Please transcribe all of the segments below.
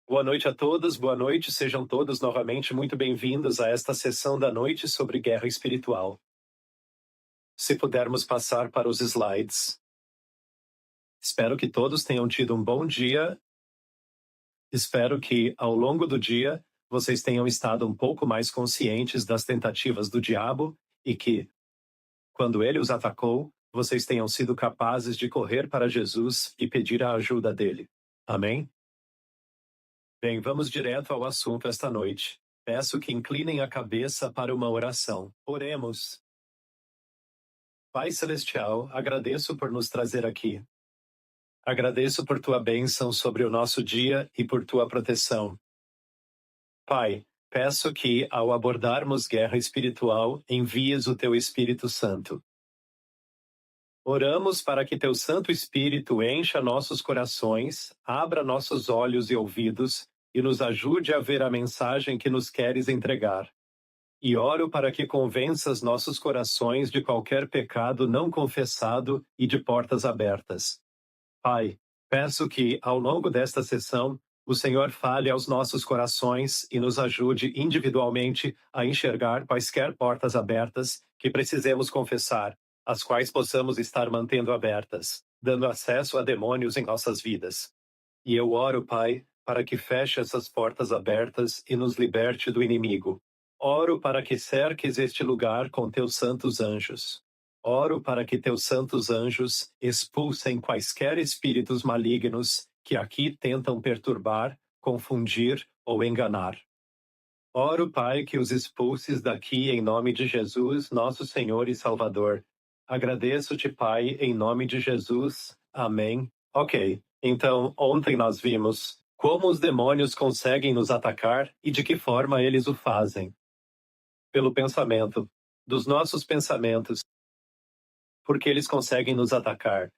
Boa noite a todos, boa noite, sejam todos novamente muito bem-vindos a esta sessão da noite sobre guerra espiritual. Se pudermos passar para os slides. Espero que todos tenham tido um bom dia. Espero que, ao longo do dia, vocês tenham estado um pouco mais conscientes das tentativas do diabo e que, quando ele os atacou, vocês tenham sido capazes de correr para Jesus e pedir a ajuda dele. Amém? Bem, vamos direto ao assunto esta noite. Peço que inclinem a cabeça para uma oração. Oremos. Pai Celestial, agradeço por nos trazer aqui. Agradeço por tua bênção sobre o nosso dia e por tua proteção. Pai, peço que, ao abordarmos guerra espiritual, envies o teu Espírito Santo. Oramos para que teu Santo Espírito encha nossos corações, abra nossos olhos e ouvidos e nos ajude a ver a mensagem que nos queres entregar. E oro para que convenças nossos corações de qualquer pecado não confessado e de portas abertas. Pai, peço que, ao longo desta sessão, o Senhor fale aos nossos corações e nos ajude individualmente a enxergar quaisquer portas abertas que precisemos confessar, as quais possamos estar mantendo abertas, dando acesso a demônios em nossas vidas. E eu oro, Pai, para que feche essas portas abertas e nos liberte do inimigo. Oro para que cerques este lugar com teus santos anjos. Oro para que teus santos anjos expulsem quaisquer espíritos malignos que aqui tentam perturbar, confundir ou enganar. Oro, Pai, que os expulses daqui em nome de Jesus, nosso Senhor e Salvador. Agradeço-te, Pai, em nome de Jesus. Amém. Ok, então ontem nós vimos como os demônios conseguem nos atacar e de que forma eles o fazem. Pelo pensamento, dos nossos pensamentos, porque eles conseguem nos atacar,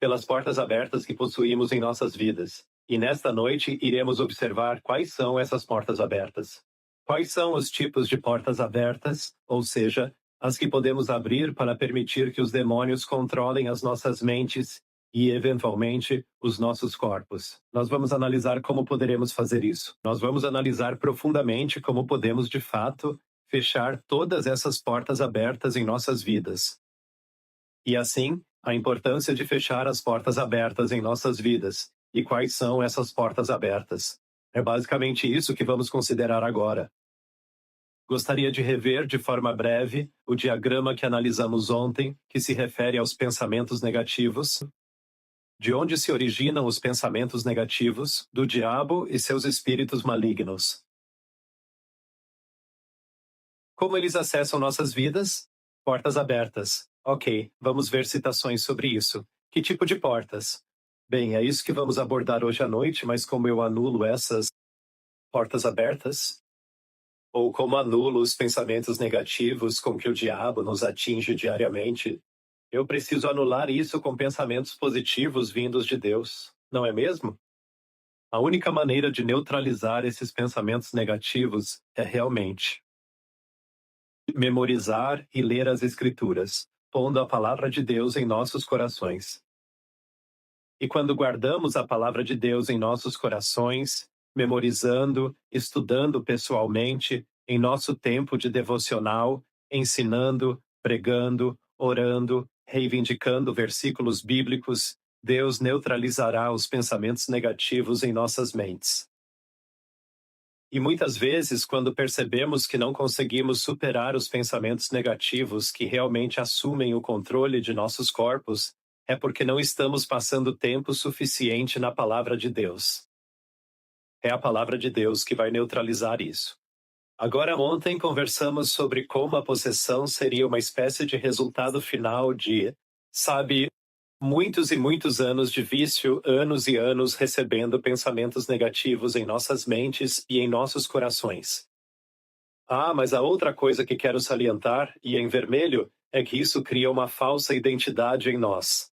pelas portas abertas que possuímos em nossas vidas. E nesta noite iremos observar quais são essas portas abertas. Quais são os tipos de portas abertas, ou seja, as que podemos abrir para permitir que os demônios controlem as nossas mentes e, eventualmente, os nossos corpos. Nós vamos analisar como poderemos fazer isso. Nós vamos analisar profundamente como podemos, de fato, fechar todas essas portas abertas em nossas vidas. E assim, a importância de fechar as portas abertas em nossas vidas. E quais são essas portas abertas? É basicamente isso que vamos considerar agora. Gostaria de rever de forma breve o diagrama que analisamos ontem, que se refere aos pensamentos negativos. De onde se originam os pensamentos negativos? Do diabo e seus espíritos malignos. Como eles acessam nossas vidas? Portas abertas. Ok, vamos ver citações sobre isso. Que tipo de portas? Bem, é isso que vamos abordar hoje à noite, mas como eu anulo essas portas abertas? Ou como anulo os pensamentos negativos com que o diabo nos atinge diariamente? Eu preciso anular isso com pensamentos positivos vindos de Deus, não é mesmo? A única maneira de neutralizar esses pensamentos negativos é realmente memorizar e ler as Escrituras, pondo a palavra de Deus em nossos corações. E quando guardamos a palavra de Deus em nossos corações, memorizando, estudando pessoalmente, em nosso tempo de devocional, ensinando, pregando, orando, reivindicando versículos bíblicos, Deus neutralizará os pensamentos negativos em nossas mentes. E muitas vezes, quando percebemos que não conseguimos superar os pensamentos negativos que realmente assumem o controle de nossos corpos, é porque não estamos passando tempo suficiente na palavra de Deus. É a palavra de Deus que vai neutralizar isso. Agora, ontem conversamos sobre como a possessão seria uma espécie de resultado final de, muitos e muitos anos de vício, anos e anos recebendo pensamentos negativos em nossas mentes e em nossos corações. Mas a outra coisa que quero salientar, e em vermelho, é que isso cria uma falsa identidade em nós.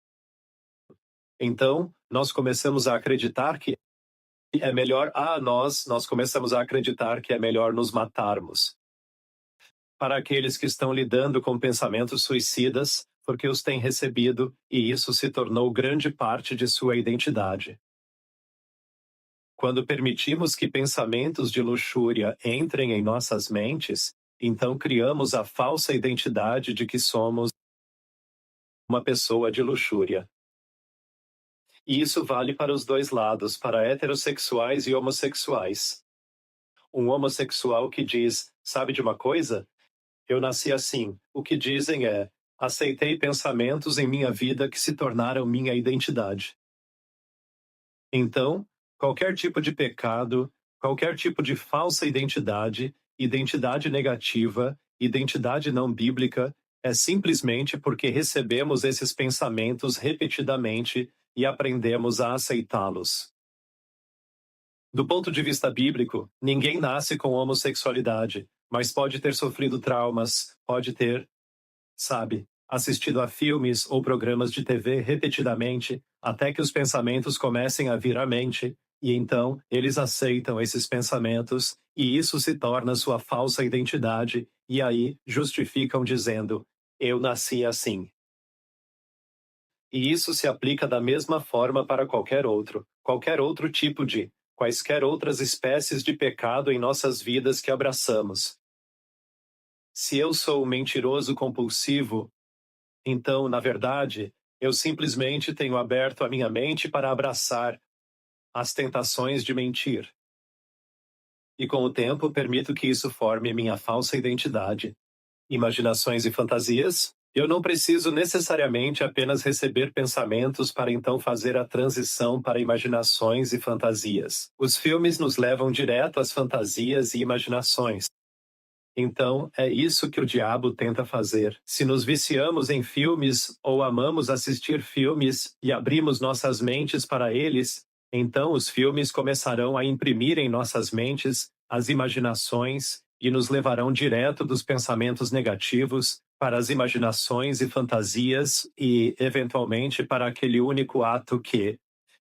Então, nós começamos a acreditar que é melhor, nós começamos a acreditar que é melhor nos matarmos. Para aqueles que estão lidando com pensamentos suicidas, porque os têm recebido, e isso se tornou grande parte de sua identidade. Quando permitimos que pensamentos de luxúria entrem em nossas mentes, então criamos a falsa identidade de que somos uma pessoa de luxúria. E isso vale para os dois lados, para heterossexuais e homossexuais. Um homossexual que diz, sabe de uma coisa? Eu nasci assim. O que dizem é, aceitei pensamentos em minha vida que se tornaram minha identidade. Então, qualquer tipo de pecado, qualquer tipo de falsa identidade, identidade negativa, identidade não bíblica, é simplesmente porque recebemos esses pensamentos repetidamente e aprendemos a aceitá-los. Do ponto de vista bíblico, ninguém nasce com homossexualidade, mas pode ter sofrido traumas, pode ter, sabe, assistido a filmes ou programas de TV repetidamente, até que os pensamentos comecem a vir à mente, e então eles aceitam esses pensamentos, e isso se torna sua falsa identidade, e aí justificam dizendo: eu nasci assim. E isso se aplica da mesma forma para qualquer outro tipo de, quaisquer outras espécies de pecado em nossas vidas que abraçamos. Se eu sou um mentiroso compulsivo, então, na verdade, eu simplesmente tenho aberto a minha mente para abraçar as tentações de mentir. E com o tempo, permito que isso forme minha falsa identidade. Imaginações e fantasias? Eu não preciso necessariamente apenas receber pensamentos para então fazer a transição para imaginações e fantasias. Os filmes nos levam direto às fantasias e imaginações. Então, é isso que o diabo tenta fazer. Se nos viciamos em filmes ou amamos assistir filmes e abrimos nossas mentes para eles, então os filmes começarão a imprimir em nossas mentes as imaginações e nos levarão direto dos pensamentos negativos para as imaginações e fantasias e, eventualmente, para aquele único ato que.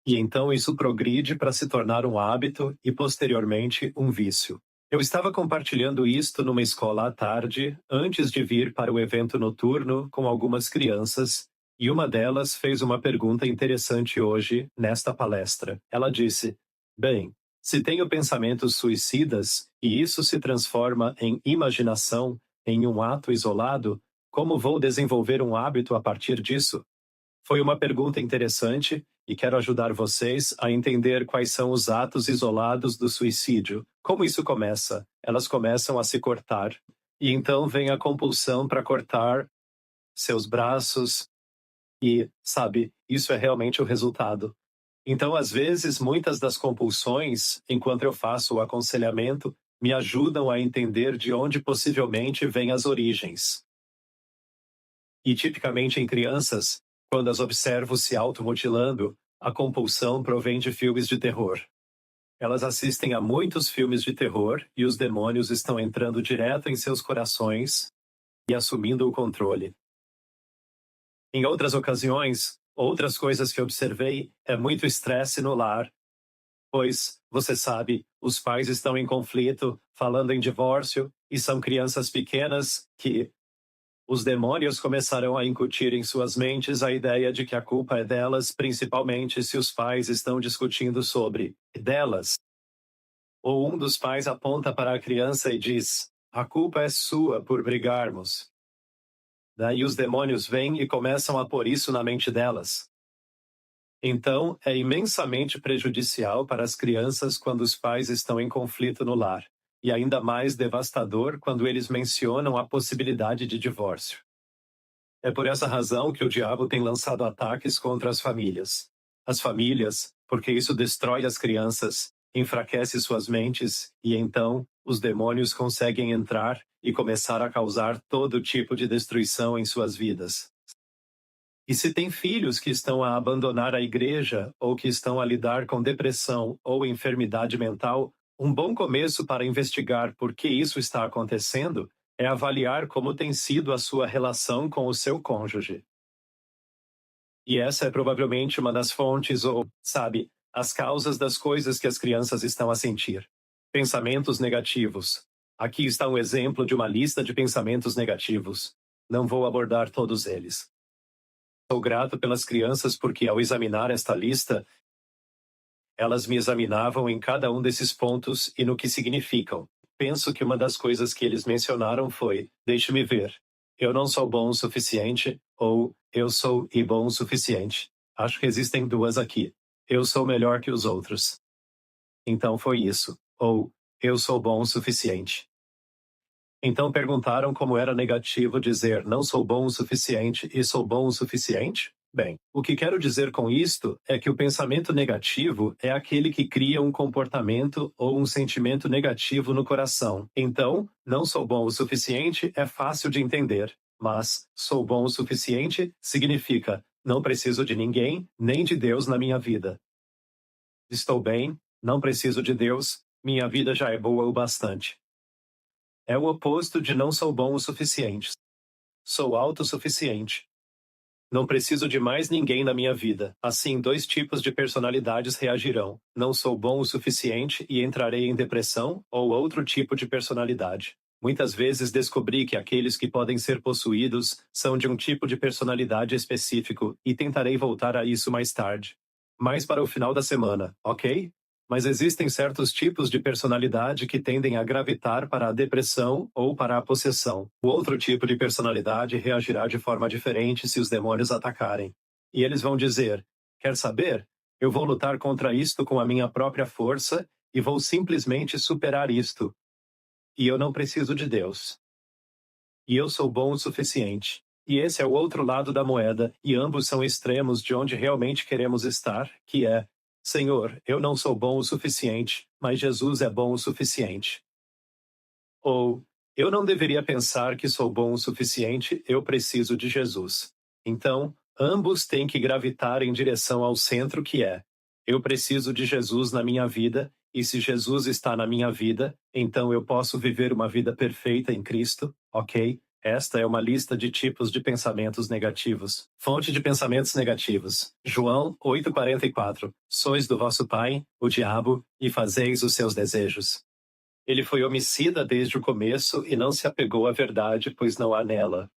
E então isso progride para se tornar um hábito e, posteriormente, um vício. Eu estava compartilhando isto numa escola à tarde, antes de vir para o evento noturno com algumas crianças, e uma delas fez uma pergunta interessante hoje, nesta palestra. Ela disse: bem, se tenho pensamentos suicidas e isso se transforma em imaginação, em um ato isolado, como vou desenvolver um hábito a partir disso? Foi uma pergunta interessante e quero ajudar vocês a entender quais são os atos isolados do suicídio. Como isso começa? Elas começam a se cortar. E então vem a compulsão para cortar seus braços e, sabe, isso é realmente o resultado. Então, às vezes, muitas das compulsões, enquanto eu faço o aconselhamento, me ajudam a entender de onde possivelmente vêm as origens. E tipicamente em crianças, quando as observo se automutilando, a compulsão provém de filmes de terror. Elas assistem a muitos filmes de terror e os demônios estão entrando direto em seus corações e assumindo o controle. Em outras ocasiões, outras coisas que observei é muito estresse no lar, pois, você sabe, os pais estão em conflito, falando em divórcio, e são crianças pequenas que os demônios começarão a incutir em suas mentes a ideia de que a culpa é delas, principalmente se os pais estão discutindo sobre delas. Ou um dos pais aponta para a criança e diz: a culpa é sua por brigarmos. Daí os demônios vêm e começam a pôr isso na mente delas. Então, é imensamente prejudicial para as crianças quando os pais estão em conflito no lar, e ainda mais devastador quando eles mencionam a possibilidade de divórcio. É por essa razão que o diabo tem lançado ataques contra as famílias. As famílias, porque isso destrói as crianças, enfraquece suas mentes, e então os demônios conseguem entrar e começar a causar todo tipo de destruição em suas vidas. E se tem filhos que estão a abandonar a igreja ou que estão a lidar com depressão ou enfermidade mental, um bom começo para investigar por que isso está acontecendo é avaliar como tem sido a sua relação com o seu cônjuge. E essa é provavelmente uma das fontes ou, sabe, as causas das coisas que as crianças estão a sentir. Pensamentos negativos. Aqui está um exemplo de uma lista de pensamentos negativos. Não vou abordar todos eles. Sou grato pelas crianças porque, ao examinar esta lista, Elas me examinavam em cada um desses pontos e no que significam. Penso que uma das coisas que eles mencionaram foi: deixe-me ver. Eu não sou bom o suficiente, ou eu sou bom o suficiente. Acho que existem duas aqui. Eu sou melhor que os outros. Então foi isso. Ou eu sou bom o suficiente. Então perguntaram como era negativo dizer não sou bom o suficiente e sou bom o suficiente? Bem, o que quero dizer com isto é que o pensamento negativo é aquele que cria um comportamento ou um sentimento negativo no coração. Então, não sou bom o suficiente é fácil de entender, mas sou bom o suficiente significa não preciso de ninguém, nem de Deus na minha vida. Estou bem, não preciso de Deus, minha vida já é boa o bastante. É o oposto de não sou bom o suficiente. Sou autossuficiente. Não preciso de mais ninguém na minha vida. Assim, dois tipos de personalidades reagirão. Não sou bom o suficiente e entrarei em depressão, ou outro tipo de personalidade. Muitas vezes descobri que aqueles que podem ser possuídos são de um tipo de personalidade específico e tentarei voltar a isso mais tarde. Mais para o final da semana, ok? Mas existem certos tipos de personalidade que tendem a gravitar para a depressão ou para a possessão. O outro tipo de personalidade reagirá de forma diferente se os demônios atacarem. E eles vão dizer: quer saber? Eu vou lutar contra isto com a minha própria força e vou simplesmente superar isto. E eu não preciso de Deus. E eu sou bom o suficiente. E esse é o outro lado da moeda, e ambos são extremos de onde realmente queremos estar, que é: Senhor, eu não sou bom o suficiente, mas Jesus é bom o suficiente. Ou, eu não deveria pensar que sou bom o suficiente, eu preciso de Jesus. Então, ambos têm que gravitar em direção ao centro que é: eu preciso de Jesus na minha vida, e se Jesus está na minha vida, então eu posso viver uma vida perfeita em Cristo, ok? Esta é uma lista de tipos de pensamentos negativos. Fonte de pensamentos negativos. João 8,44. Sois do vosso pai, o diabo, e fazeis os seus desejos. Ele foi homicida desde o começo e não se apegou à verdade, pois não há nela.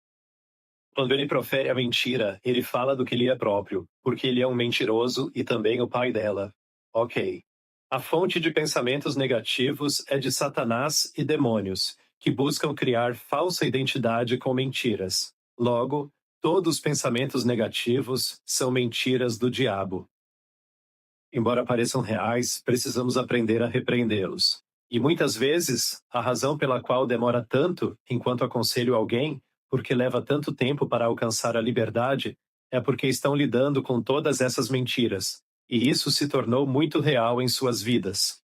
Quando ele profere a mentira, ele fala do que lhe é próprio, porque ele é um mentiroso e também o pai dela. Ok. A fonte de pensamentos negativos é de Satanás e demônios, que buscam criar falsa identidade com mentiras. Logo, todos os pensamentos negativos são mentiras do diabo. Embora pareçam reais, precisamos aprender a repreendê-los. E muitas vezes, a razão pela qual demora tanto enquanto aconselho alguém, porque leva tanto tempo para alcançar a liberdade, é porque estão lidando com todas essas mentiras, e isso se tornou muito real em suas vidas.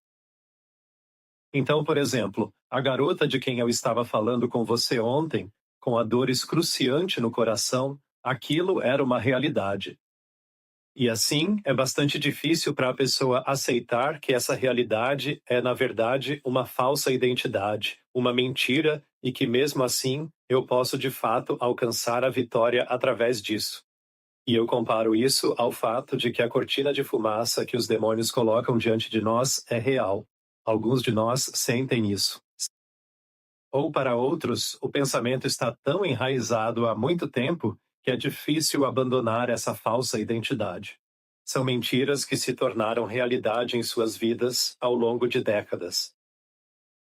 Então, por exemplo, a garota de quem eu estava falando com você ontem, com a dor excruciante no coração, aquilo era uma realidade. E assim, é bastante difícil para a pessoa aceitar que essa realidade é, na verdade, uma falsa identidade, uma mentira, e que mesmo assim eu posso de fato alcançar a vitória através disso. E eu comparo isso ao fato de que a cortina de fumaça que os demônios colocam diante de nós é real. Alguns de nós sentem isso. Ou para outros, o pensamento está tão enraizado há muito tempo que é difícil abandonar essa falsa identidade. São mentiras que se tornaram realidade em suas vidas ao longo de décadas.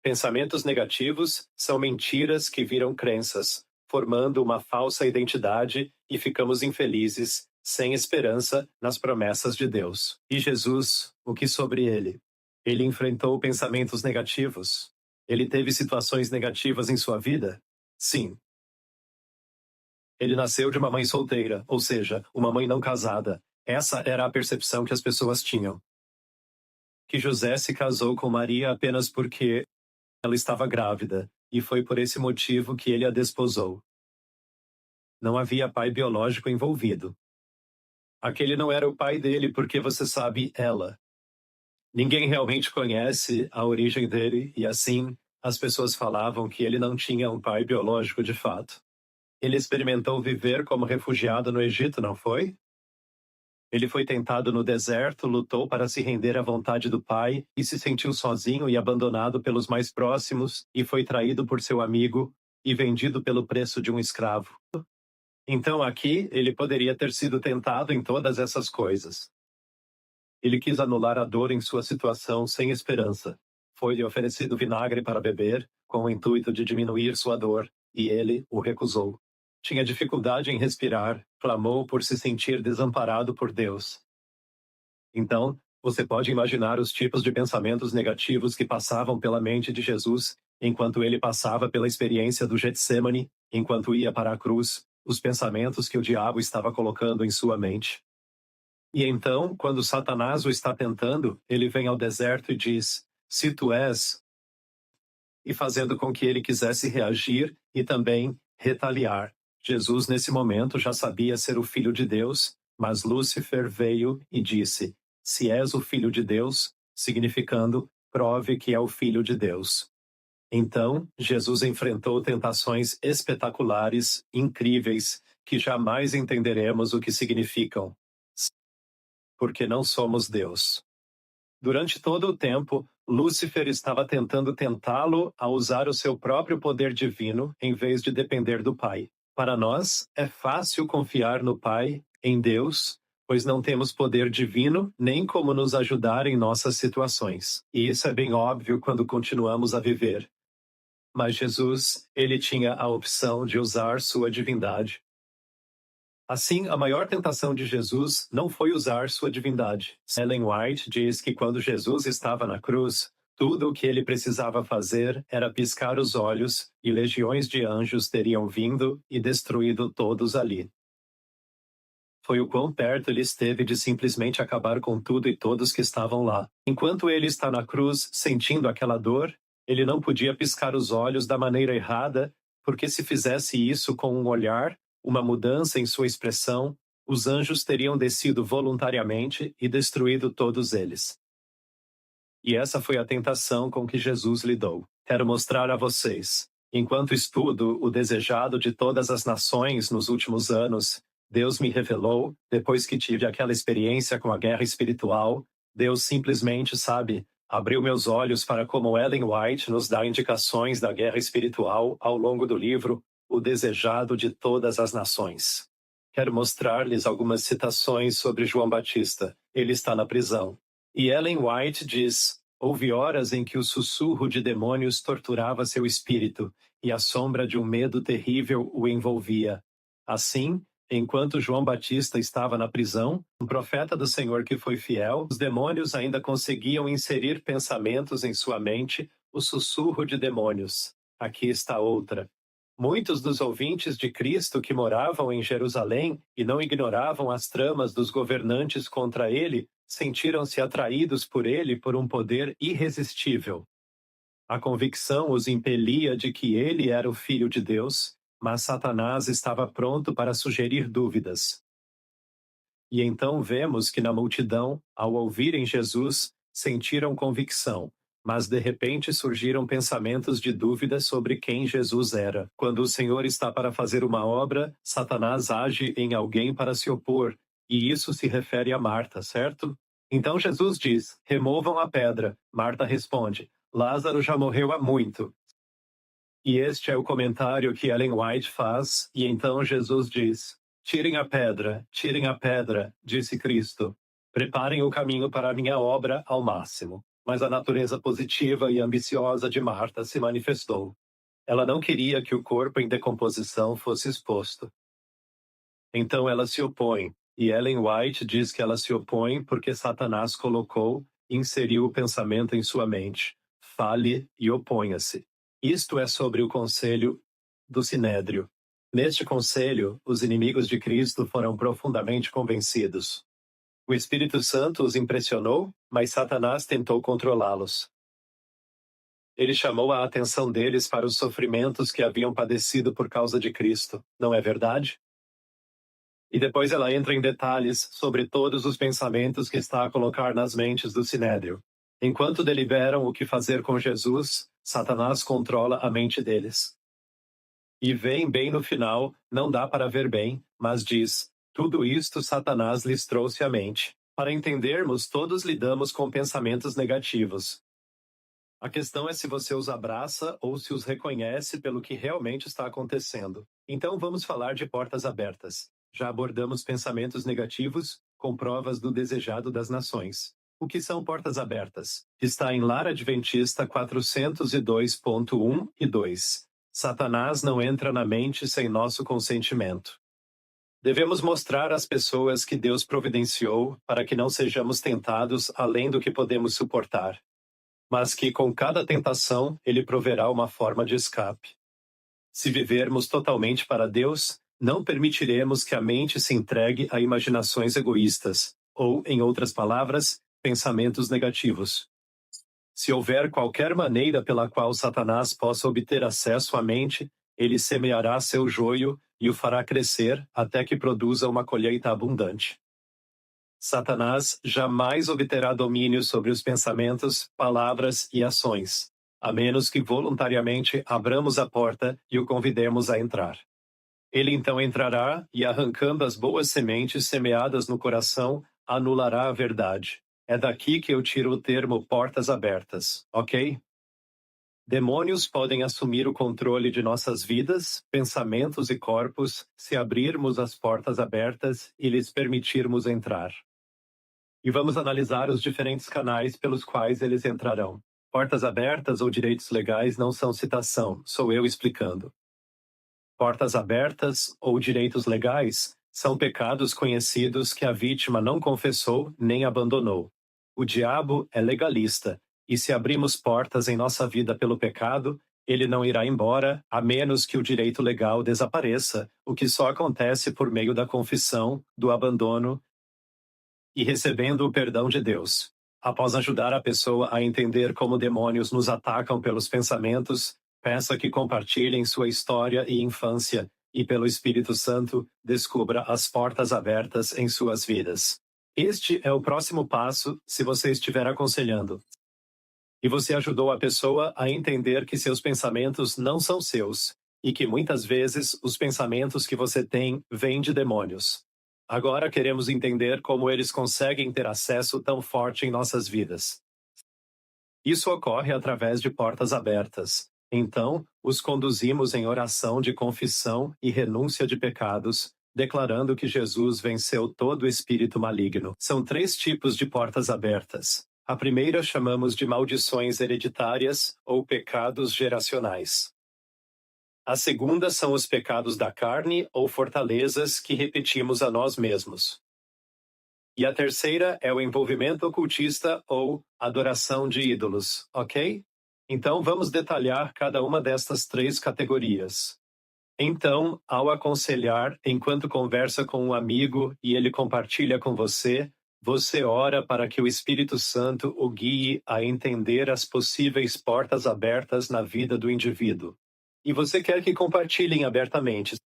Pensamentos negativos são mentiras que viram crenças, formando uma falsa identidade e ficamos infelizes, sem esperança nas promessas de Deus. E Jesus, o que sobre ele? Ele enfrentou pensamentos negativos? Ele teve situações negativas em sua vida? Sim. Ele nasceu de uma mãe solteira, ou seja, uma mãe não casada. Essa era a percepção que as pessoas tinham. Que José se casou com Maria apenas porque ela estava grávida, e foi por esse motivo que ele a desposou. Não havia pai biológico envolvido. Aquele não era o pai dele porque você sabe ela. Ninguém realmente conhece a origem dele, e assim, as pessoas falavam que ele não tinha um pai biológico de fato. Ele experimentou viver como refugiado no Egito, não foi? Ele foi tentado no deserto, lutou para se render à vontade do pai e se sentiu sozinho e abandonado pelos mais próximos e foi traído por seu amigo e vendido pelo preço de um escravo. Então aqui ele poderia ter sido tentado em todas essas coisas. Ele quis anular a dor em sua situação sem esperança. Foi-lhe oferecido vinagre para beber, com o intuito de diminuir sua dor, e ele o recusou. Tinha dificuldade em respirar, clamou por se sentir desamparado por Deus. Então, você pode imaginar os tipos de pensamentos negativos que passavam pela mente de Jesus enquanto ele passava pela experiência do Getsemane, enquanto ia para a cruz, os pensamentos que o diabo estava colocando em sua mente. E então, quando Satanás o está tentando, ele vem ao deserto e diz: "Se tu és", e fazendo com que ele quisesse reagir e também retaliar. Jesus, nesse momento, já sabia ser o Filho de Deus, mas Lúcifer veio e disse: "Se és o Filho de Deus", significando, prove que é o Filho de Deus. Então, Jesus enfrentou tentações espetaculares, incríveis, que jamais entenderemos o que significam, porque não somos Deus. Durante todo o tempo, Lúcifer estava tentando tentá-lo a usar o seu próprio poder divino em vez de depender do Pai. Para nós, é fácil confiar no Pai, em Deus, pois não temos poder divino nem como nos ajudar em nossas situações. E isso é bem óbvio quando continuamos a viver. Mas Jesus, ele tinha a opção de usar sua divindade. Assim, a maior tentação de Jesus não foi usar sua divindade. Ellen White diz que quando Jesus estava na cruz, tudo o que ele precisava fazer era piscar os olhos e legiões de anjos teriam vindo e destruído todos ali. Foi o quão perto ele esteve de simplesmente acabar com tudo e todos que estavam lá. Enquanto ele está na cruz, sentindo aquela dor, ele não podia piscar os olhos da maneira errada, porque se fizesse isso com um olhar, uma mudança em sua expressão, os anjos teriam descido voluntariamente e destruído todos eles. E essa foi a tentação com que Jesus lidou. Quero mostrar a vocês. Enquanto estudo o desejado de todas as nações nos últimos anos, Deus me revelou, depois que tive aquela experiência com a guerra espiritual, Deus simplesmente, abriu meus olhos para como Ellen White nos dá indicações da guerra espiritual ao longo do livro O Desejado de Todas as Nações. Quero mostrar-lhes algumas citações sobre João Batista. Ele está na prisão. E Ellen White diz: "Houve horas em que o sussurro de demônios torturava seu espírito, e a sombra de um medo terrível o envolvia. Assim, enquanto João Batista estava na prisão, um profeta do Senhor que foi fiel, os demônios ainda conseguiam inserir pensamentos em sua mente, o sussurro de demônios. Aqui está outra. Muitos dos ouvintes de Cristo que moravam em Jerusalém e não ignoravam as tramas dos governantes contra ele, sentiram-se atraídos por ele por um poder irresistível. A convicção os impelia de que ele era o Filho de Deus, mas Satanás estava pronto para sugerir dúvidas. E então vemos que na multidão, ao ouvirem Jesus, sentiram convicção, mas de repente surgiram pensamentos de dúvida sobre quem Jesus era. Quando o Senhor está para fazer uma obra, Satanás age em alguém para se opor, e isso se refere a Marta, certo? Então Jesus diz: "Removam a pedra." Marta responde: "Lázaro já morreu há muito." E este é o comentário que Ellen White faz, e então Jesus diz: tirem a pedra, disse Cristo. Preparem o caminho para a minha obra ao máximo." Mas a natureza positiva e ambiciosa de Marta se manifestou. Ela não queria que o corpo em decomposição fosse exposto. Então ela se opõe, e Ellen White diz que ela se opõe porque Satanás inseriu o pensamento em sua mente: fale e oponha-se. Isto é sobre o conselho do Sinédrio. Neste conselho, os inimigos de Cristo foram profundamente convencidos. O Espírito Santo os impressionou, mas Satanás tentou controlá-los. Ele chamou a atenção deles para os sofrimentos que haviam padecido por causa de Cristo, não é verdade? E depois ela entra em detalhes sobre todos os pensamentos que está a colocar nas mentes do Sinédrio. Enquanto deliberam o que fazer com Jesus, Satanás controla a mente deles. E vem bem no final, não dá para ver bem, mas diz: tudo isto Satanás lhes trouxe à mente. Para entendermos, todos lidamos com pensamentos negativos. A questão é se você os abraça ou se os reconhece pelo que realmente está acontecendo. Então vamos falar de portas abertas. Já abordamos pensamentos negativos, com provas do desejado das nações. O que são portas abertas? Está em Lar Adventista 402.1 e 2. Satanás não entra na mente sem nosso consentimento. Devemos mostrar às pessoas que Deus providenciou para que não sejamos tentados além do que podemos suportar, mas que com cada tentação Ele proverá uma forma de escape. Se vivermos totalmente para Deus, não permitiremos que a mente se entregue a imaginações egoístas, ou, em outras palavras, pensamentos negativos. Se houver qualquer maneira pela qual Satanás possa obter acesso à mente, ele semeará seu joio e o fará crescer até que produza uma colheita abundante. Satanás jamais obterá domínio sobre os pensamentos, palavras e ações, a menos que voluntariamente abramos a porta e o convidemos a entrar. Ele então entrará e, arrancando as boas sementes semeadas no coração, anulará a verdade. É daqui que eu tiro o termo portas abertas, ok? Demônios podem assumir o controle de nossas vidas, pensamentos e corpos se abrirmos as portas abertas e lhes permitirmos entrar. E vamos analisar os diferentes canais pelos quais eles entrarão. Portas abertas ou direitos legais não são citação, sou eu explicando. Portas abertas ou direitos legais são pecados conhecidos que a vítima não confessou nem abandonou. O diabo é legalista, e se abrimos portas em nossa vida pelo pecado, ele não irá embora, a menos que o direito legal desapareça, o que só acontece por meio da confissão, do abandono e recebendo o perdão de Deus. Após ajudar a pessoa a entender como demônios nos atacam pelos pensamentos, peça que compartilhem sua história e infância, e pelo Espírito Santo, descubra as portas abertas em suas vidas. Este é o próximo passo se você estiver aconselhando. E você ajudou a pessoa a entender que seus pensamentos não são seus, e que muitas vezes os pensamentos que você tem vêm de demônios. Agora queremos entender como eles conseguem ter acesso tão forte em nossas vidas. Isso ocorre através de portas abertas. Então, os conduzimos em oração de confissão e renúncia de pecados, declarando que Jesus venceu todo espírito maligno. São 3 tipos de portas abertas. A primeira chamamos de maldições hereditárias ou pecados geracionais. A segunda são os pecados da carne ou fortalezas que repetimos a nós mesmos. E a terceira é o envolvimento ocultista ou adoração de ídolos, ok? Então vamos detalhar cada uma destas 3 categorias. Então, ao aconselhar, enquanto conversa com um amigo e ele compartilha com você, você ora para que o Espírito Santo o guie a entender as possíveis portas abertas na vida do indivíduo. E você quer que compartilhem abertamente.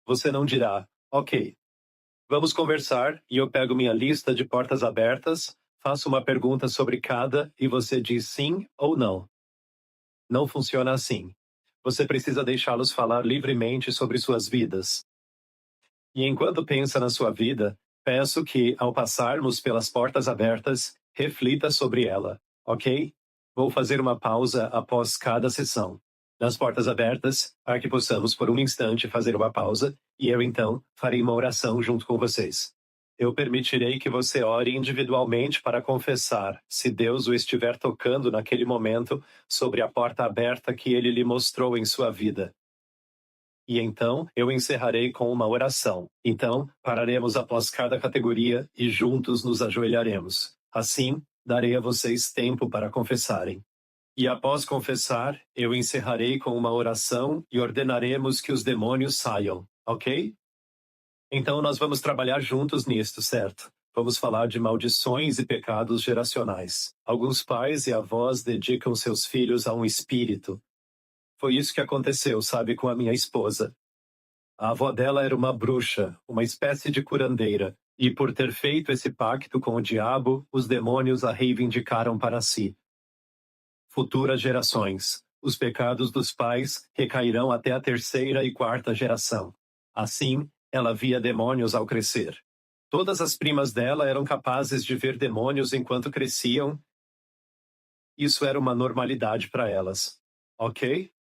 Você não dirá, ok, vamos conversar e eu pego minha lista de portas abertas, faço uma pergunta sobre cada e você diz sim ou não. Não funciona assim. Você precisa deixá-los falar livremente sobre suas vidas. E enquanto pensa na sua vida, peço que, ao passarmos pelas portas abertas, reflita sobre ela, ok? Vou fazer uma pausa após cada sessão. Nas portas abertas, para que possamos por um instante fazer uma pausa, e eu então farei uma oração junto com vocês. Eu permitirei que você ore individualmente para confessar, se Deus o estiver tocando naquele momento, sobre a porta aberta que Ele lhe mostrou em sua vida. E então eu encerrarei com uma oração. Então, pararemos após cada categoria e juntos nos ajoelharemos. Assim, darei a vocês tempo para confessarem. E após confessar, eu encerrarei com uma oração e ordenaremos que os demônios saiam, ok? Então nós vamos trabalhar juntos nisto, certo? Vamos falar de maldições e pecados geracionais. Alguns pais e avós dedicam seus filhos a um espírito. Foi isso que aconteceu, sabe, com a minha esposa. A avó dela era uma bruxa, uma espécie de curandeira, e por ter feito esse pacto com o diabo, os demônios a reivindicaram para si. Futuras gerações. Os pecados dos pais recairão até a 3ª e 4ª geração. Assim, ela via demônios ao crescer. Todas as primas dela eram capazes de ver demônios enquanto cresciam. Isso era uma normalidade para elas. Ok?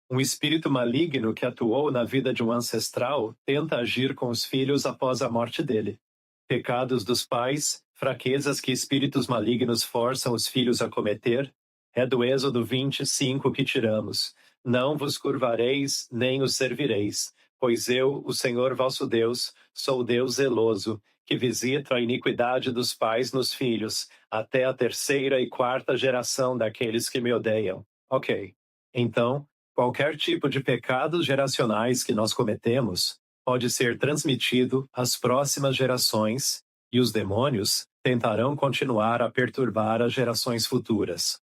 Um espírito maligno que atuou na vida de um ancestral tenta agir com os filhos após a morte dele. Pecados dos pais, fraquezas que espíritos malignos forçam os filhos a cometer, é do Êxodo 25 que tiramos. Não vos curvareis, nem os servireis, pois eu, o Senhor vosso Deus, sou Deus zeloso, que visita a iniquidade dos pais nos filhos, até a terceira e quarta geração daqueles que me odeiam. Ok. Então, qualquer tipo de pecados geracionais que nós cometemos pode ser transmitido às próximas gerações, e os demônios tentarão continuar a perturbar as gerações futuras.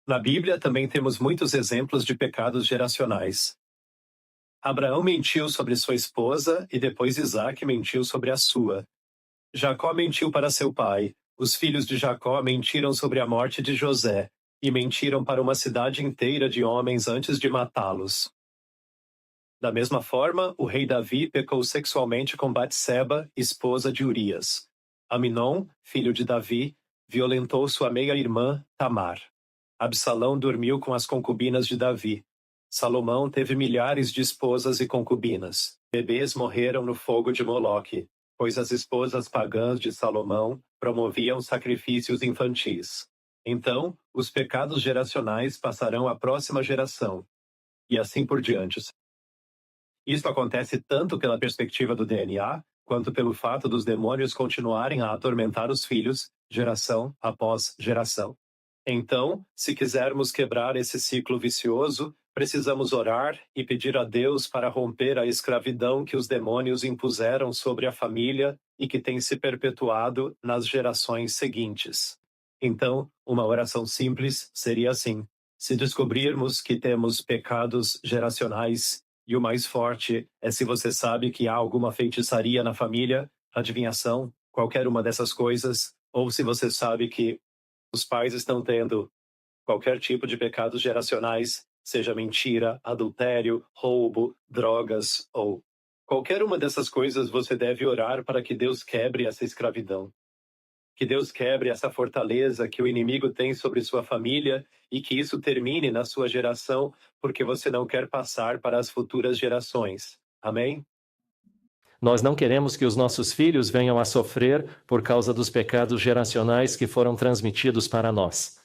Na Bíblia também temos muitos exemplos de pecados geracionais. Abraão mentiu sobre sua esposa e depois Isaque mentiu sobre a sua. Jacó mentiu para seu pai. Os filhos de Jacó mentiram sobre a morte de José e mentiram para uma cidade inteira de homens antes de matá-los. Da mesma forma, o rei Davi pecou sexualmente com Batseba, esposa de Urias. Aminon, filho de Davi, violentou sua meia-irmã, Tamar. Absalão dormiu com as concubinas de Davi. Salomão teve milhares de esposas e concubinas. Bebês morreram no fogo de Moloque, pois as esposas pagãs de Salomão promoviam sacrifícios infantis. Então, os pecados geracionais passarão à próxima geração, e assim por diante. Isto acontece tanto pela perspectiva do DNA, quanto pelo fato dos demônios continuarem a atormentar os filhos, geração após geração. Então, se quisermos quebrar esse ciclo vicioso, precisamos orar e pedir a Deus para romper a escravidão que os demônios impuseram sobre a família e que tem se perpetuado nas gerações seguintes. Então, uma oração simples seria assim: se descobrirmos que temos pecados geracionais, e o mais forte é se você sabe que há alguma feitiçaria na família, adivinhação, qualquer uma dessas coisas, ou se você sabe que os pais estão tendo qualquer tipo de pecados geracionais, seja mentira, adultério, roubo, drogas ou qualquer uma dessas coisas, você deve orar para que Deus quebre essa escravidão. Que Deus quebre essa fortaleza que o inimigo tem sobre sua família e que isso termine na sua geração, porque você não quer passar para as futuras gerações. Amém? Nós não queremos que os nossos filhos venham a sofrer por causa dos pecados geracionais que foram transmitidos para nós.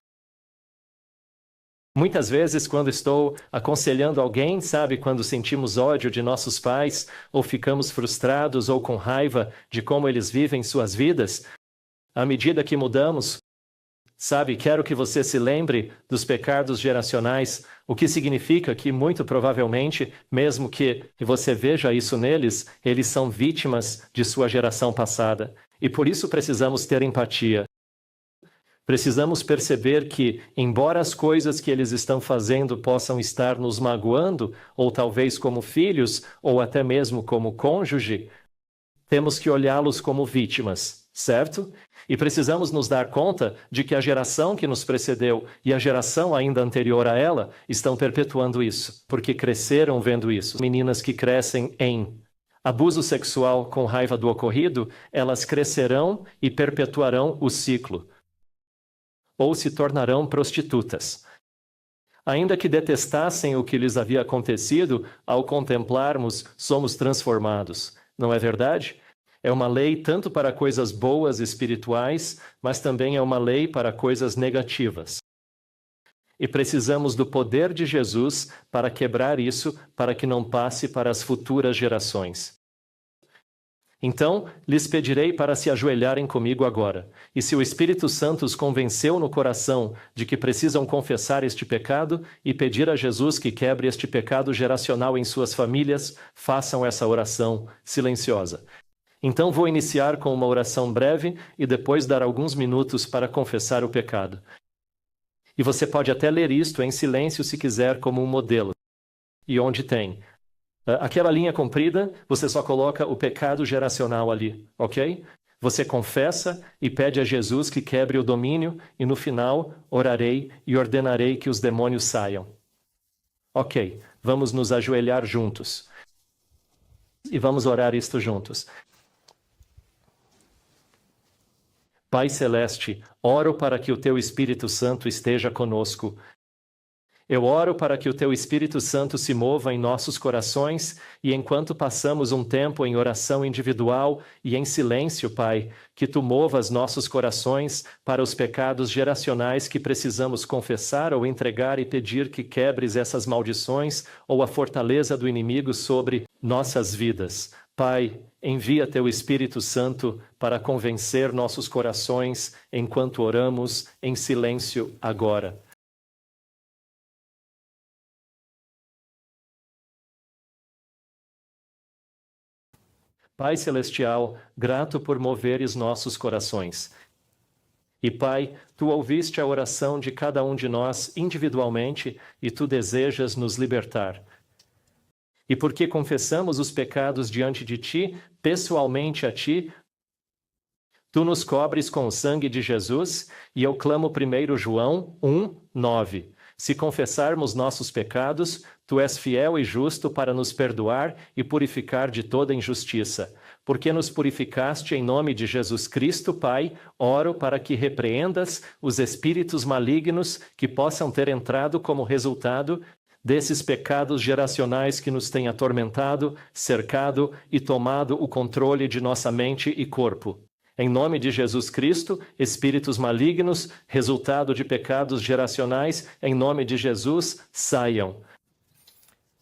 Muitas vezes, quando estou aconselhando alguém, sabe, quando sentimos ódio de nossos pais, ou ficamos frustrados ou com raiva de como eles vivem suas vidas, à medida que mudamos, sabe, quero que você se lembre dos pecados geracionais, o que significa que, muito provavelmente, mesmo que você veja isso neles, eles são vítimas de sua geração passada. E por isso precisamos ter empatia. Precisamos perceber que, embora as coisas que eles estão fazendo possam estar nos magoando, ou talvez como filhos, ou até mesmo como cônjuge, temos que olhá-los como vítimas, certo? E precisamos nos dar conta de que a geração que nos precedeu e a geração ainda anterior a ela estão perpetuando isso, porque cresceram vendo isso. Meninas que crescem em abuso sexual com raiva do ocorrido, elas crescerão e perpetuarão o ciclo. Ou se tornarão prostitutas. Ainda que detestassem o que lhes havia acontecido, ao contemplarmos, somos transformados. Não é verdade? É uma lei tanto para coisas boas espirituais, mas também é uma lei para coisas negativas. E precisamos do poder de Jesus para quebrar isso, para que não passe para as futuras gerações. Então, lhes pedirei para se ajoelharem comigo agora. E se o Espírito Santo os convenceu no coração de que precisam confessar este pecado e pedir a Jesus que quebre este pecado geracional em suas famílias, façam essa oração silenciosa. Então vou iniciar com uma oração breve e depois dar alguns minutos para confessar o pecado. E você pode até ler isto em silêncio se quiser como um modelo. E onde tem aquela linha comprida, você só coloca o pecado geracional ali, ok? Você confessa e pede a Jesus que quebre o domínio e no final orarei e ordenarei que os demônios saiam. Ok, vamos nos ajoelhar juntos. E vamos orar isto juntos. Pai Celeste, oro para que o Teu Espírito Santo esteja conosco Eu oro para que o Teu Espírito Santo se mova em nossos corações e enquanto passamos um tempo em oração individual e em silêncio, Pai, que Tu movas nossos corações para os pecados geracionais que precisamos confessar ou entregar e pedir que quebres essas maldições ou a fortaleza do inimigo sobre nossas vidas. Pai, envia Teu Espírito Santo para convencer nossos corações enquanto oramos em silêncio agora. Pai Celestial, grato por moveres nossos corações. E Pai, Tu ouviste a oração de cada um de nós individualmente e Tu desejas nos libertar. E porque confessamos os pecados diante de Ti, pessoalmente a Ti, Tu nos cobres com o sangue de Jesus, e eu clamo 1 João 1:9. Se confessarmos nossos pecados, Tu és fiel e justo para nos perdoar e purificar de toda injustiça. Porque nos purificaste em nome de Jesus Cristo, Pai, oro para que repreendas os espíritos malignos que possam ter entrado como resultado desses pecados geracionais que nos têm atormentado, cercado e tomado o controle de nossa mente e corpo. Em nome de Jesus Cristo, espíritos malignos, resultado de pecados geracionais, em nome de Jesus, saiam.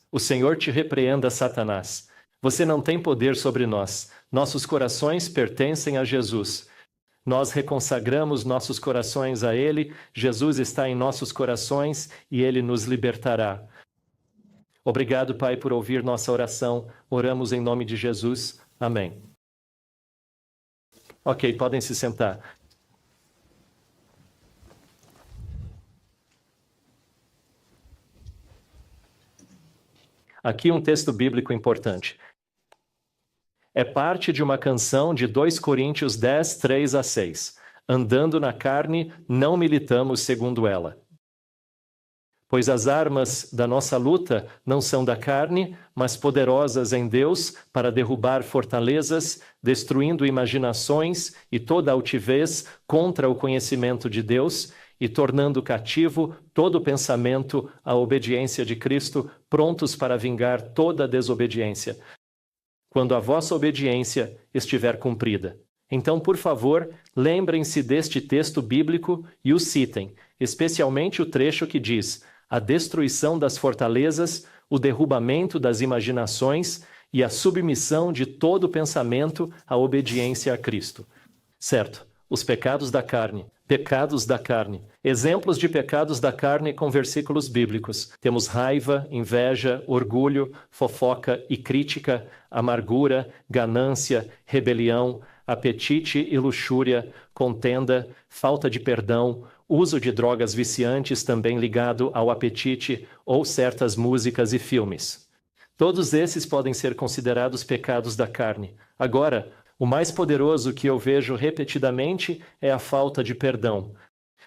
O Senhor te repreenda, Satanás. Você não tem poder sobre nós. Nossos corações pertencem a Jesus. Nós reconsagramos nossos corações a Ele, Jesus está em nossos corações e Ele nos libertará. Obrigado, Pai, por ouvir nossa oração. Oramos em nome de Jesus. Amém. Ok, podem se sentar. Aqui um texto bíblico importante. É parte de uma canção de 2 Coríntios 10, 3-6. Andando na carne, não militamos segundo ela. Pois as armas da nossa luta não são da carne, mas poderosas em Deus para derrubar fortalezas, destruindo imaginações e toda altivez contra o conhecimento de Deus e tornando cativo todo pensamento à obediência de Cristo, prontos para vingar toda desobediência, quando a vossa obediência estiver cumprida. Então, por favor, lembrem-se deste texto bíblico e o citem, especialmente o trecho que diz: a destruição das fortalezas, o derrubamento das imaginações e a submissão de todo pensamento à obediência a Cristo. Certo, os pecados da carne. Pecados da carne. Exemplos de pecados da carne com versículos bíblicos. Temos raiva, inveja, orgulho, fofoca e crítica, amargura, ganância, rebelião, apetite e luxúria, contenda, falta de perdão, uso de drogas viciantes também ligado ao apetite ou certas músicas e filmes. Todos esses podem ser considerados pecados da carne. Agora, o mais poderoso que eu vejo repetidamente é a falta de perdão.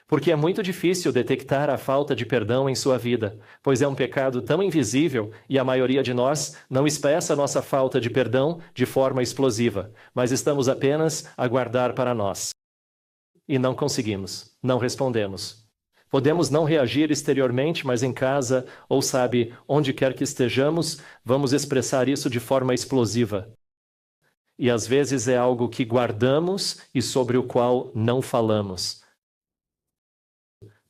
Porque é muito difícil detectar a falta de perdão em sua vida, pois é um pecado tão invisível e a maioria de nós não expressa nossa falta de perdão de forma explosiva, mas estamos apenas a guardar para nós. E não conseguimos, não respondemos. Podemos não reagir exteriormente, mas em casa, ou sabe, onde quer que estejamos, vamos expressar isso de forma explosiva. E às vezes é algo que guardamos e sobre o qual não falamos.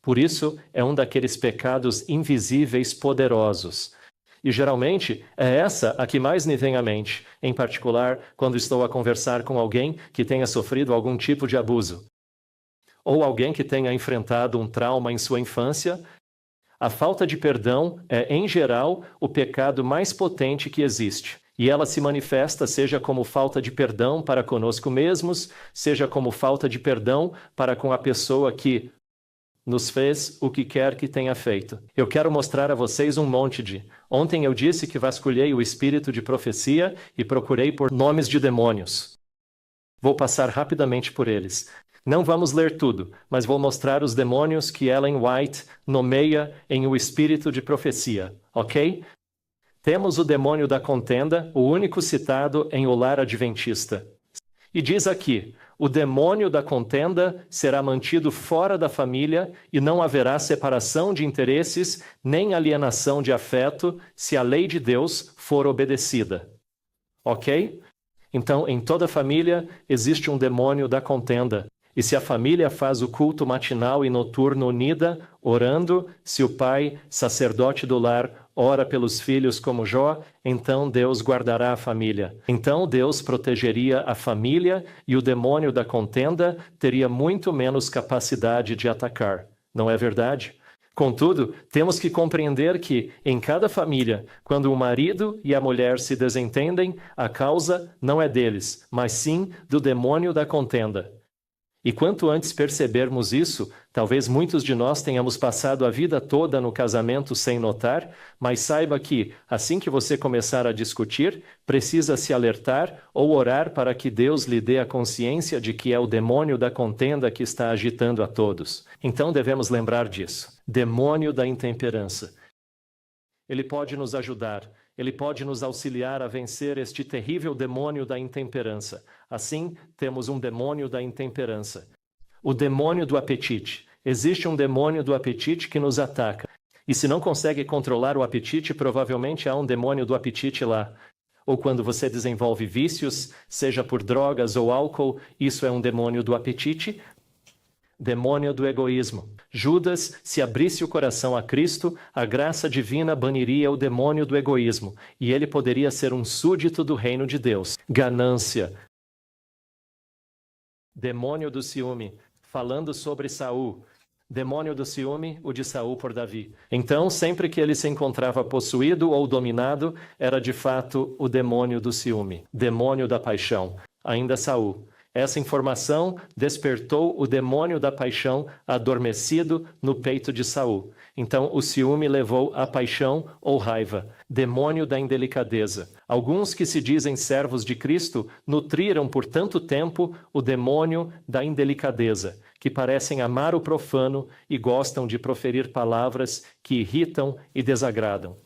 Por isso, é um daqueles pecados invisíveis poderosos. E geralmente é essa a que mais me vem à mente, em particular quando estou a conversar com alguém que tenha sofrido algum tipo de abuso. Ou alguém que tenha enfrentado um trauma em sua infância. A falta de perdão é, em geral, o pecado mais potente que existe. E ela se manifesta seja como falta de perdão para conosco mesmos, seja como falta de perdão para com a pessoa que nos fez o que quer que tenha feito. Eu quero mostrar a vocês um monte de... Ontem eu disse que vasculhei o espírito de profecia e procurei por nomes de demônios. Vou passar rapidamente por eles. Não vamos ler tudo, mas vou mostrar os demônios que Ellen White nomeia em o espírito de profecia, ok? Temos o demônio da contenda, o único citado em O Lar Adventista. E diz aqui, o demônio da contenda será mantido fora da família e não haverá separação de interesses nem alienação de afeto se a lei de Deus for obedecida. Ok? Então, em toda família existe um demônio da contenda. E se a família faz o culto matinal e noturno unida, orando, se o pai, sacerdote do lar, ora pelos filhos como Jó, então Deus guardará a família. Então Deus protegeria a família e o demônio da contenda teria muito menos capacidade de atacar. Não é verdade? Contudo, temos que compreender que, em cada família, quando o marido e a mulher se desentendem, a causa não é deles, mas sim do demônio da contenda. E quanto antes percebermos isso, talvez muitos de nós tenhamos passado a vida toda no casamento sem notar, mas saiba que, assim que você começar a discutir, precisa se alertar ou orar para que Deus lhe dê a consciência de que é o demônio da contenda que está agitando a todos. Então devemos lembrar disso. Demônio da intemperança. Ele pode nos ajudar. Ele pode nos auxiliar a vencer este terrível demônio da intemperança. Assim, temos um demônio da intemperança. O demônio do apetite. Existe um demônio do apetite que nos ataca. E se não consegue controlar o apetite, provavelmente há um demônio do apetite lá. Ou quando você desenvolve vícios, seja por drogas ou álcool, isso é um demônio do apetite. Demônio do egoísmo. Judas, se abrisse o coração a Cristo, a graça divina baniria o demônio do egoísmo, e ele poderia ser um súdito do reino de Deus. Ganância. Demônio do ciúme. Falando sobre Saul. Demônio do ciúme, o de Saul por Davi. Então, sempre que ele se encontrava possuído ou dominado, era de fato o demônio do ciúme. Demônio da paixão. Ainda Saul. Essa informação despertou o demônio da paixão adormecido no peito de Saul. Então o ciúme levou à paixão ou raiva. Demônio da indelicadeza. Alguns que se dizem servos de Cristo nutriram por tanto tempo o demônio da indelicadeza, que parecem amar o profano e gostam de proferir palavras que irritam e desagradam.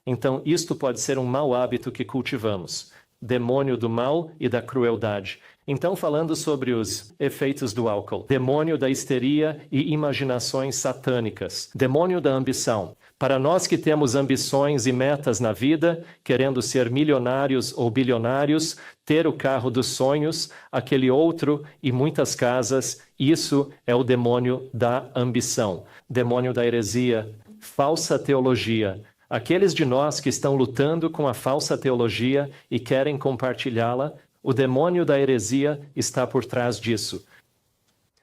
Então isto pode ser um mau hábito que cultivamos. Demônio do mal e da crueldade. Então, falando sobre os efeitos do álcool. Demônio da histeria e imaginações satânicas. Demônio da ambição. Para nós que temos ambições e metas na vida, querendo ser milionários ou bilionários, ter o carro dos sonhos, aquele outro e muitas casas, isso é o demônio da ambição. Demônio da heresia, falsa teologia. Aqueles de nós que estão lutando com a falsa teologia e querem compartilhá-la, o demônio da heresia está por trás disso.